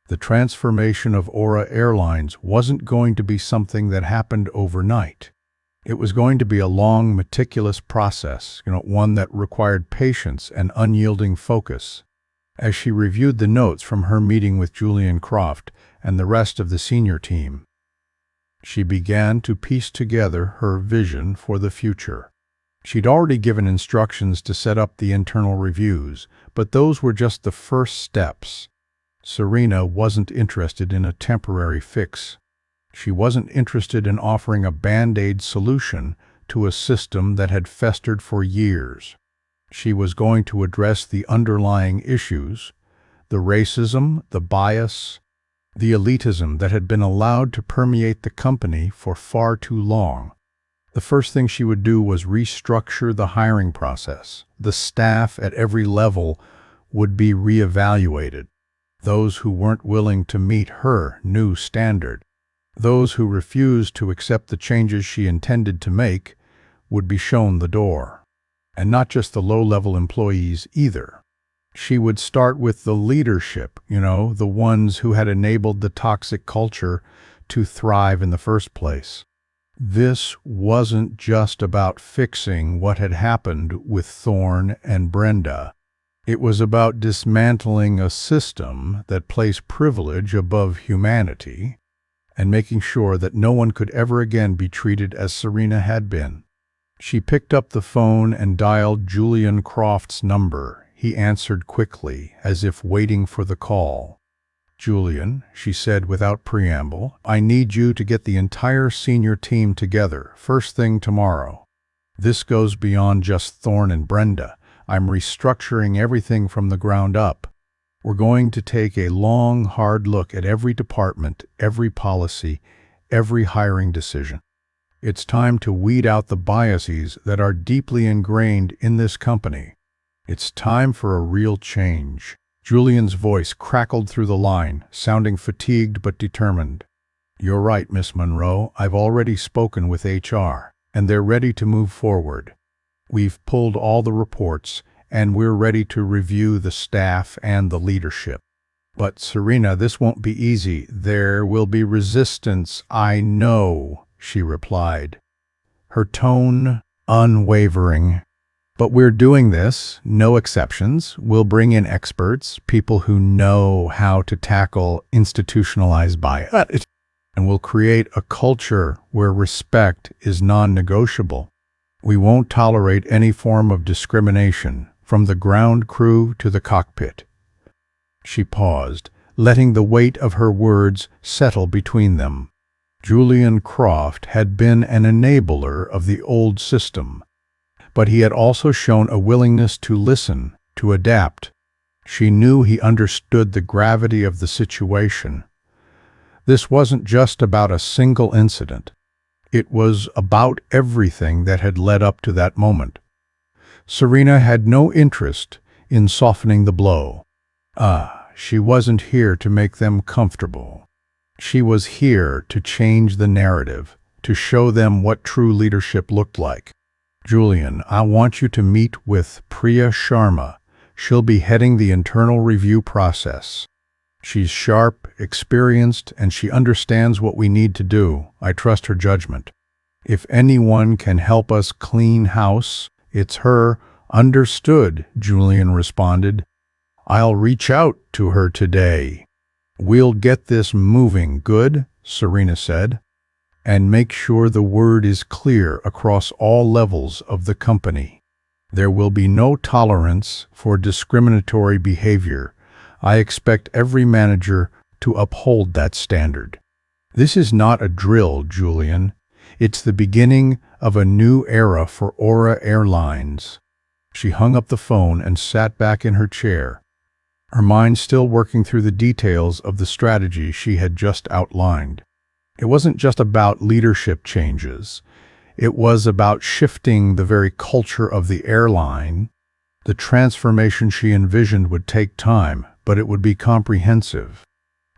The transformation of Airlines wasn't going to be something that happened overnight. It was going to be a long, meticulous process, one that required patience and unyielding focus. As she reviewed the notes from her meeting with Julian Croft and the rest of the senior team, she began to piece together her vision for the future. She'd already given instructions to set up the internal reviews, but those were just the first steps. Serena wasn't interested in a temporary fix. She wasn't interested in offering a band-aid solution to a system that had festered for years. She was going to address the underlying issues, the racism, the bias, the elitism that had been allowed to permeate the company for far too long. The first thing she would do was restructure the hiring process. The staff at every level would be reevaluated. Those who weren't willing to meet her new standard, those who refused to accept the changes she intended to make, would be shown the door. And not just the low-level employees either. She would start with the leadership, the ones who had enabled the toxic culture to thrive in the first place. This wasn't just about fixing what had happened with Thorne and Brenda. It was about dismantling a system that placed privilege above humanity and making sure that no one could ever again be treated as Serena had been. She picked up the phone and dialed Julian Croft's number. He answered quickly, as if waiting for the call. "Julian," she said without preamble, "I need you to get the entire senior team together, first thing tomorrow. This goes beyond just Thorne and Brenda. I'm restructuring everything from the ground up. We're going to take a long, hard look at every department, every policy, every hiring decision. It's time to weed out the biases that are deeply ingrained in this company. It's time for a real change." Julian's voice crackled through the line, sounding fatigued but determined. "You're right, Miss Monroe. I've already spoken with HR, and they're ready to move forward. We've pulled all the reports, and we're ready to review the staff and the leadership. But Serena, this won't be easy. There will be resistance." "I know," she replied, her tone unwavering. "But we're doing this, no exceptions. We'll bring in experts, people who know how to tackle institutionalized bias, and we'll create a culture where respect is non-negotiable. We won't tolerate any form of discrimination, from the ground crew to the cockpit." She paused, letting the weight of her words settle between them. Julian Croft had been an enabler of the old system, but he had also shown a willingness to listen, to adapt. She knew he understood the gravity of the situation. This wasn't just about a single incident. It was about everything that had led up to that moment. Serena had no interest in softening the blow. She wasn't here to make them comfortable. She was here to change the narrative, to show them what true leadership looked like. "Julian, I want you to meet with Priya Sharma. She'll be heading the internal review process. She's sharp, experienced, and she understands what we need to do. I trust her judgment. If anyone can help us clean house, it's her." "Understood," Julian responded. "I'll reach out to her today." "We'll get this moving, good," Serena said. "And make sure the word is clear across all levels of the company. There will be no tolerance for discriminatory behavior. I expect every manager to uphold that standard. This is not a drill, Julian. It's the beginning of a new era for Aura Airlines. She hung up the phone and sat back in her chair, her mind still working through the details of the strategy she had just outlined. It wasn't just about leadership changes. It was about shifting the very culture of the airline. The transformation she envisioned would take time, but it would be comprehensive.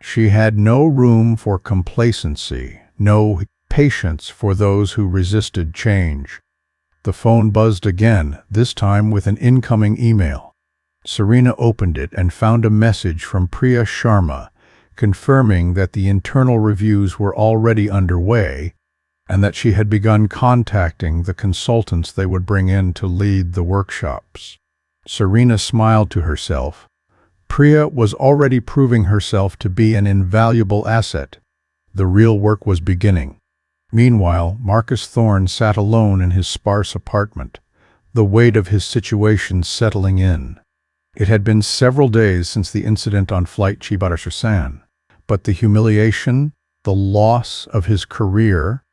She had no room for complacency, no patience for those who resisted change. The phone buzzed again, this time with an incoming email. Serena opened it and found a message from Priya Sharma, confirming that the internal reviews were already underway and that she had begun contacting the consultants they would bring in to lead the workshops. Serena smiled to herself. Priya was already proving herself to be an invaluable asset. The real work was beginning. Meanwhile, Marcus Thorne sat alone in his sparse apartment, the weight of his situation settling in. It had been several days since the incident on flight Chibarashasan, but the humiliation, the loss of his career,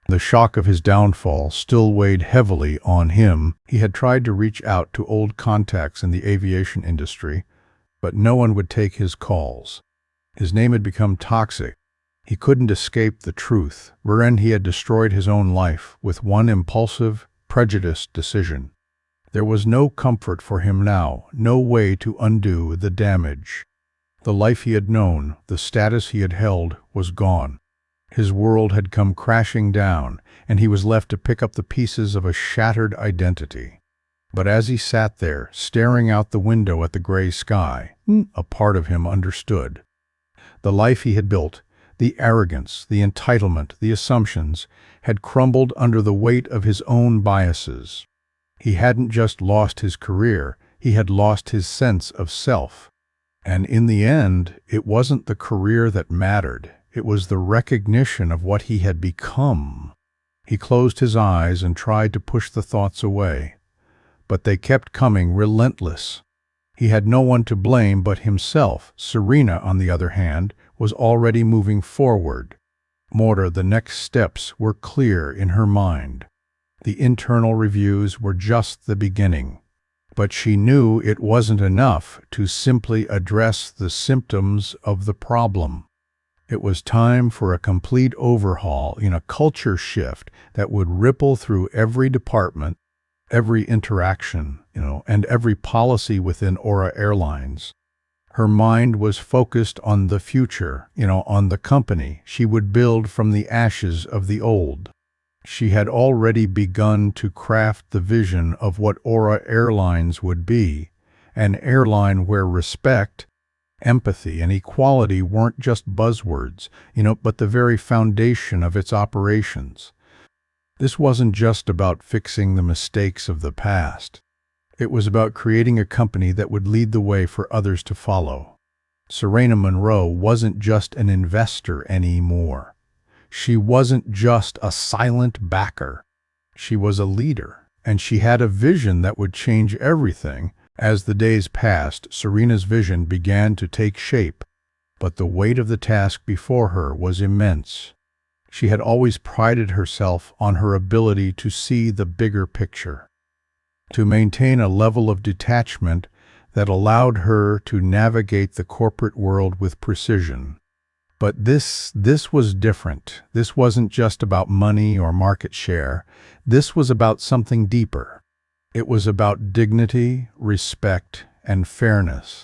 the shock of his downfall still weighed heavily on him. He had tried to reach out to old contacts in the aviation industry, but no one would take his calls. His name had become toxic. He couldn't escape the truth, wherein he had destroyed his own life with one impulsive, prejudiced decision. There was no comfort for him now, no way to undo the damage. The life he had known, the status he had held, was gone. His world had come crashing down, and he was left to pick up the pieces of a shattered identity. But as he sat there, staring out the window at the gray sky, a part of him understood. The life he had built, the arrogance, the entitlement, the assumptions, had crumbled under the weight of his own biases. He hadn't just lost his career, he had lost his sense of self. And in the end, it wasn't the career that mattered. It was the recognition of what he had become. He closed his eyes and tried to push the thoughts away, but they kept coming relentless. He had no one to blame but himself. Serena, on the other hand, was already moving forward. The next steps were clear in her mind. The internal reviews were just the beginning. But she knew it wasn't enough to simply address the symptoms of the problem. It was time for a complete overhaul, a culture shift that would ripple through every department, every interaction, and every policy within Aura Airlines. Her mind was focused on the future, on the company she would build from the ashes of the old. She had already begun to craft the vision of what Aura Airlines would be, an airline where respect, empathy, and equality weren't just buzzwords, but the very foundation of its operations. This wasn't just about fixing the mistakes of the past. It was about creating a company that would lead the way for others to follow. Serena Monroe wasn't just an investor anymore. She wasn't just a silent backer. She was a leader, and she had a vision that would change everything. As the days passed, Serena's vision began to take shape, but the weight of the task before her was immense. She had always prided herself on her ability to see the bigger picture, to maintain a level of detachment that allowed her to navigate the corporate world with precision. But this was different. This wasn't just about money or market share. This was about something deeper. It was about dignity, respect, and fairness.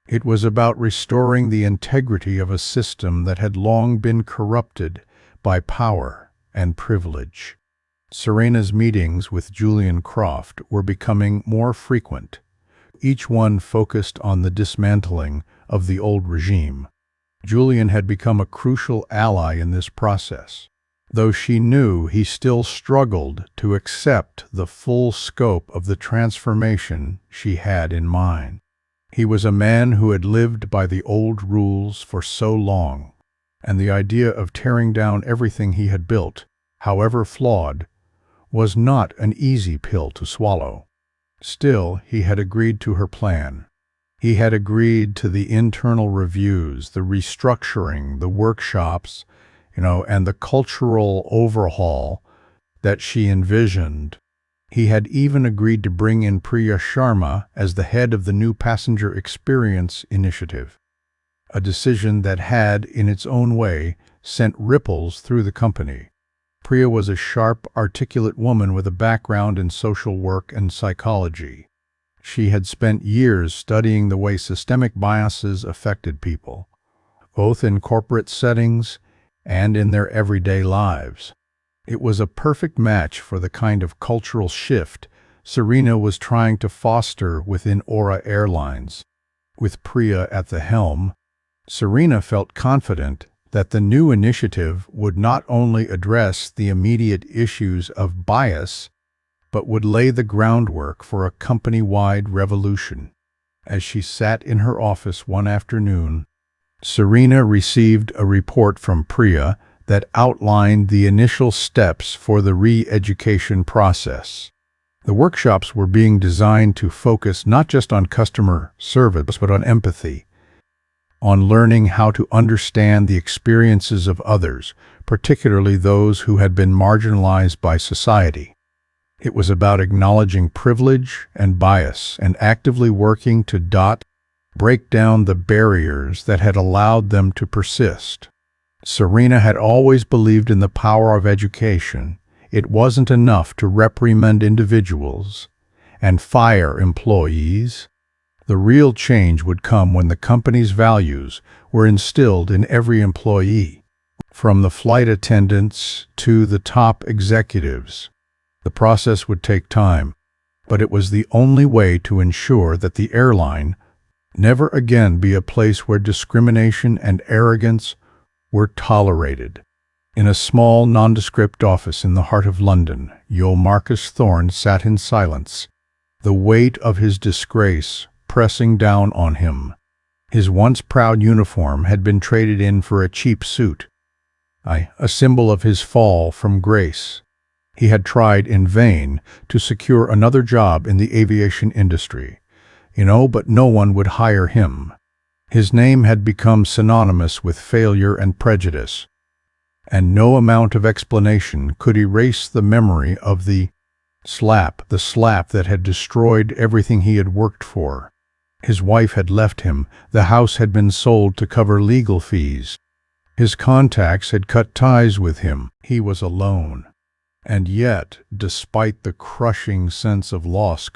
It was about restoring the integrity of a system that had long been corrupted by power and privilege. Serena's meetings with Julian Croft were becoming more frequent, each one focused on the dismantling of the old regime. Julian had become a crucial ally in this process, though she knew he still struggled to accept the full scope of the transformation she had in mind. He was a man who had lived by the old rules for so long, and the idea of tearing down everything he had built, however flawed, was not an easy pill to swallow. Still, he had agreed to her plan. He had agreed to the internal reviews, the restructuring, the workshops, and the cultural overhaul that she envisioned. He had even agreed to bring in Priya Sharma as the head of the new passenger experience initiative, a decision that had, in its own way, sent ripples through the company. Priya was a sharp, articulate woman with a background in social work and psychology. She had spent years studying the way systemic biases affected people, both in corporate settings and in their everyday lives. It was a perfect match for the kind of cultural shift Serena was trying to foster within Aura Airlines. With Priya at the helm, Serena felt confident that the new initiative would not only address the immediate issues of bias, but would lay the groundwork for a company-wide revolution. As she sat in her office one afternoon, Serena received a report from Priya that outlined the initial steps for the re-education process. The workshops were being designed to focus not just on customer service, but on empathy, on learning how to understand the experiences of others, particularly those who had been marginalized by society. It was about acknowledging privilege and bias and actively working to break down the barriers that had allowed them to persist. Serena had always believed in the power of education. It wasn't enough to reprimand individuals and fire employees. The real change would come when the company's values were instilled in every employee, from the flight attendants to the top executives. The process would take time, but it was the only way to ensure that the airline never again be a place where discrimination and arrogance were tolerated. In a small, nondescript office in the heart of London, Marcus Thorne sat in silence, the weight of his disgrace pressing down on him. His once proud uniform had been traded in for a cheap suit, a symbol of his fall from grace. He had tried in vain to secure another job in the aviation industry, but no one would hire him. His name had become synonymous with failure and prejudice, and no amount of explanation could erase the memory of the slap that had destroyed everything he had worked for. His wife had left him, the house had been sold to cover legal fees. His contacts had cut ties with him. He was alone. And yet, despite the crushing sense of loss,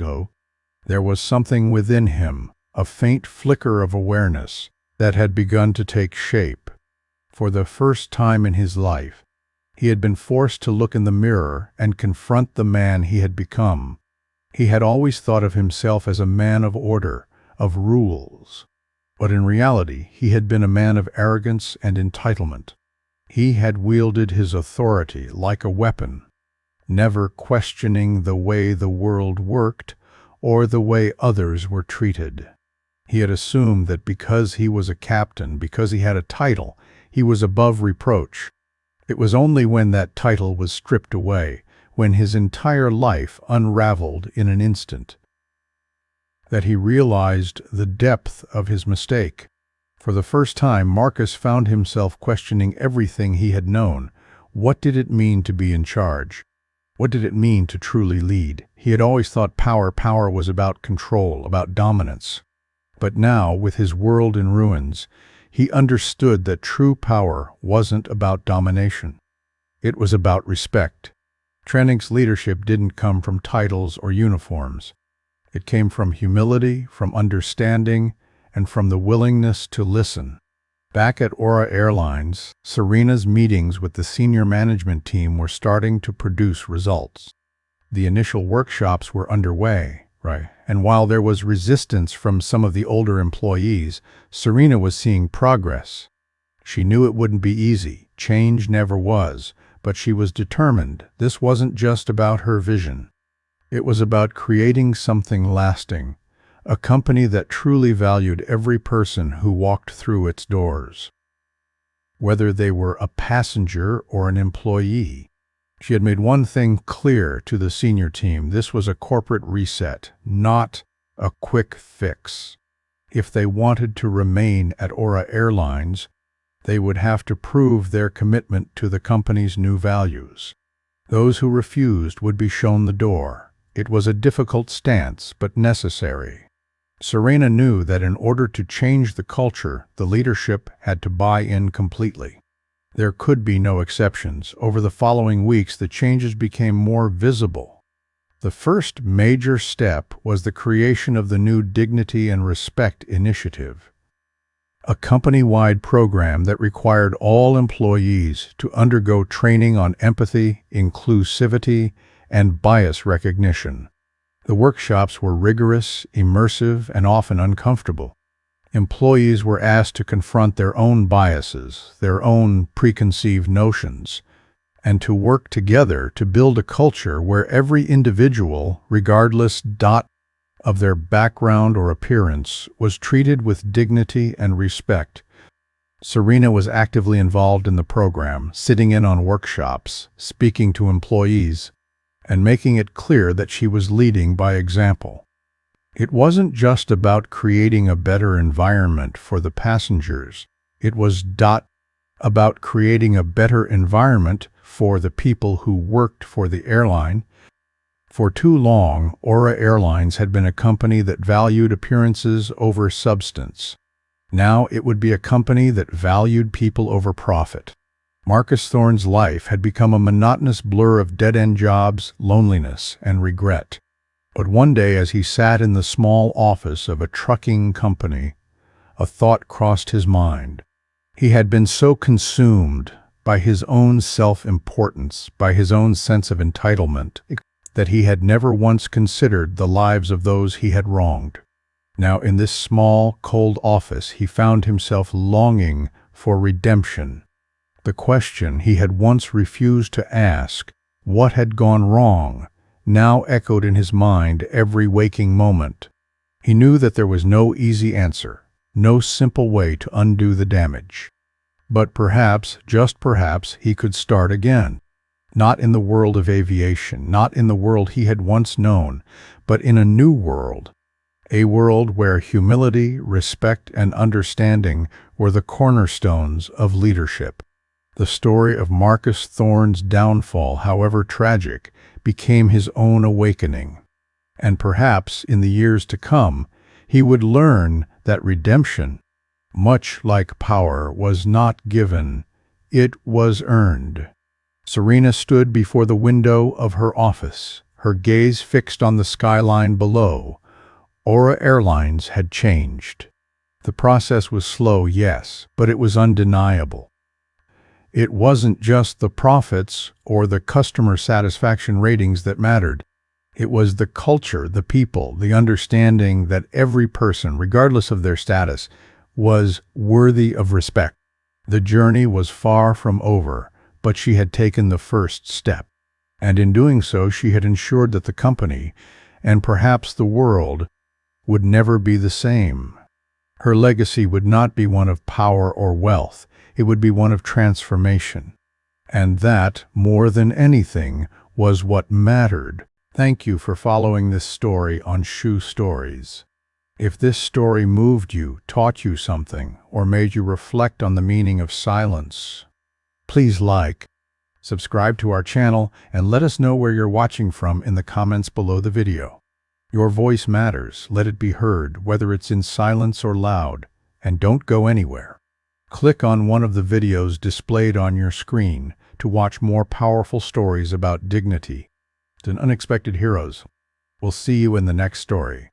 there was something within him, a faint flicker of awareness that had begun to take shape. For the first time in his life, he had been forced to look in the mirror and confront the man he had become. He had always thought of himself as a man of order, of rules. But in reality, he had been a man of arrogance and entitlement. He had wielded his authority like a weapon, never questioning the way the world worked or the way others were treated. He had assumed that because he was a captain, because he had a title, he was above reproach. It was only when that title was stripped away, when his entire life unraveled in an instant, that he realized the depth of his mistake. For the first time, Marcus found himself questioning everything he had known. What did it mean to be in charge? What did it mean to truly lead? He had always thought power was about control, about dominance. But now, with his world in ruins, he understood that true power wasn't about domination. It was about respect. Trenning's leadership didn't come from titles or uniforms. It came from humility, from understanding, and from the willingness to listen. Back at Aura Airlines, Serena's meetings with the senior management team were starting to produce results. The initial workshops were underway, and while there was resistance from some of the older employees, Serena was seeing progress. She knew it wouldn't be easy. Change never was, but she was determined. This wasn't just about her vision. It was about creating something lasting, a company that truly valued every person who walked through its doors. Whether they were a passenger or an employee, She had made one thing clear to the senior team: this was a corporate reset, not a quick fix. If they wanted to remain at Aura Airlines, they would have to prove their commitment to the company's new values. Those who refused would be shown the door. It was a difficult stance, but necessary. Serena knew that in order to change the culture, the leadership had to buy in completely. There could be no exceptions. Over the following weeks, the changes became more visible. The first major step was the creation of the new Dignity and Respect Initiative, a company-wide program that required all employees to undergo training on empathy, inclusivity, and bias recognition. The workshops were rigorous, immersive, and often uncomfortable. Employees were asked to confront their own biases, their own preconceived notions, and to work together to build a culture where every individual, regardless of their background or appearance, was treated with dignity and respect. Serena was actively involved in the program, sitting in on workshops, speaking to employees, and making it clear that she was leading by example. It wasn't just about creating a better environment for the passengers. It was about creating a better environment for the people who worked for the airline. For too long, Aura Airlines had been a company that valued appearances over substance. Now it would be a company that valued people over profit. Marcus Thorne's life had become a monotonous blur of dead-end jobs, loneliness, and regret. But one day, as he sat in the small office of a trucking company, a thought crossed his mind. He had been so consumed by his own self-importance, by his own sense of entitlement, that he had never once considered the lives of those he had wronged. Now, in this small, cold office, he found himself longing for redemption. The question he had once refused to ask, what had gone wrong, now echoed in his mind every waking moment. He knew that there was no easy answer, no simple way to undo the damage. But perhaps, just perhaps, he could start again. Not in the world of aviation, not in the world he had once known, but in a new world. A world where humility, respect, and understanding were the cornerstones of leadership. The story of Marcus Thorne's downfall, however tragic, became his own awakening. And perhaps, in the years to come, he would learn that redemption, much like power, was not given, it was earned. Serena stood before the window of her office, her gaze fixed on the skyline below. Aura Airlines had changed. The process was slow, yes, but it was undeniable. It wasn't just the profits or the customer satisfaction ratings that mattered. It was the culture, the people, the understanding that every person, regardless of their status, was worthy of respect. The journey was far from over, but she had taken the first step. And in doing so, she had ensured that the company, and perhaps the world, would never be the same. Her legacy would not be one of power or wealth. It would be one of transformation. And that, more than anything, was what mattered. Thank you for following this story on Shoe Stories. If this story moved you, taught you something, or made you reflect on the meaning of silence, please like, subscribe to our channel, and let us know where you're watching from in the comments below the video. Your voice matters. Let it be heard, whether it's in silence or loud. And don't go anywhere. Click on one of the videos displayed on your screen to watch more powerful stories about dignity and unexpected heroes. We'll see you in the next story.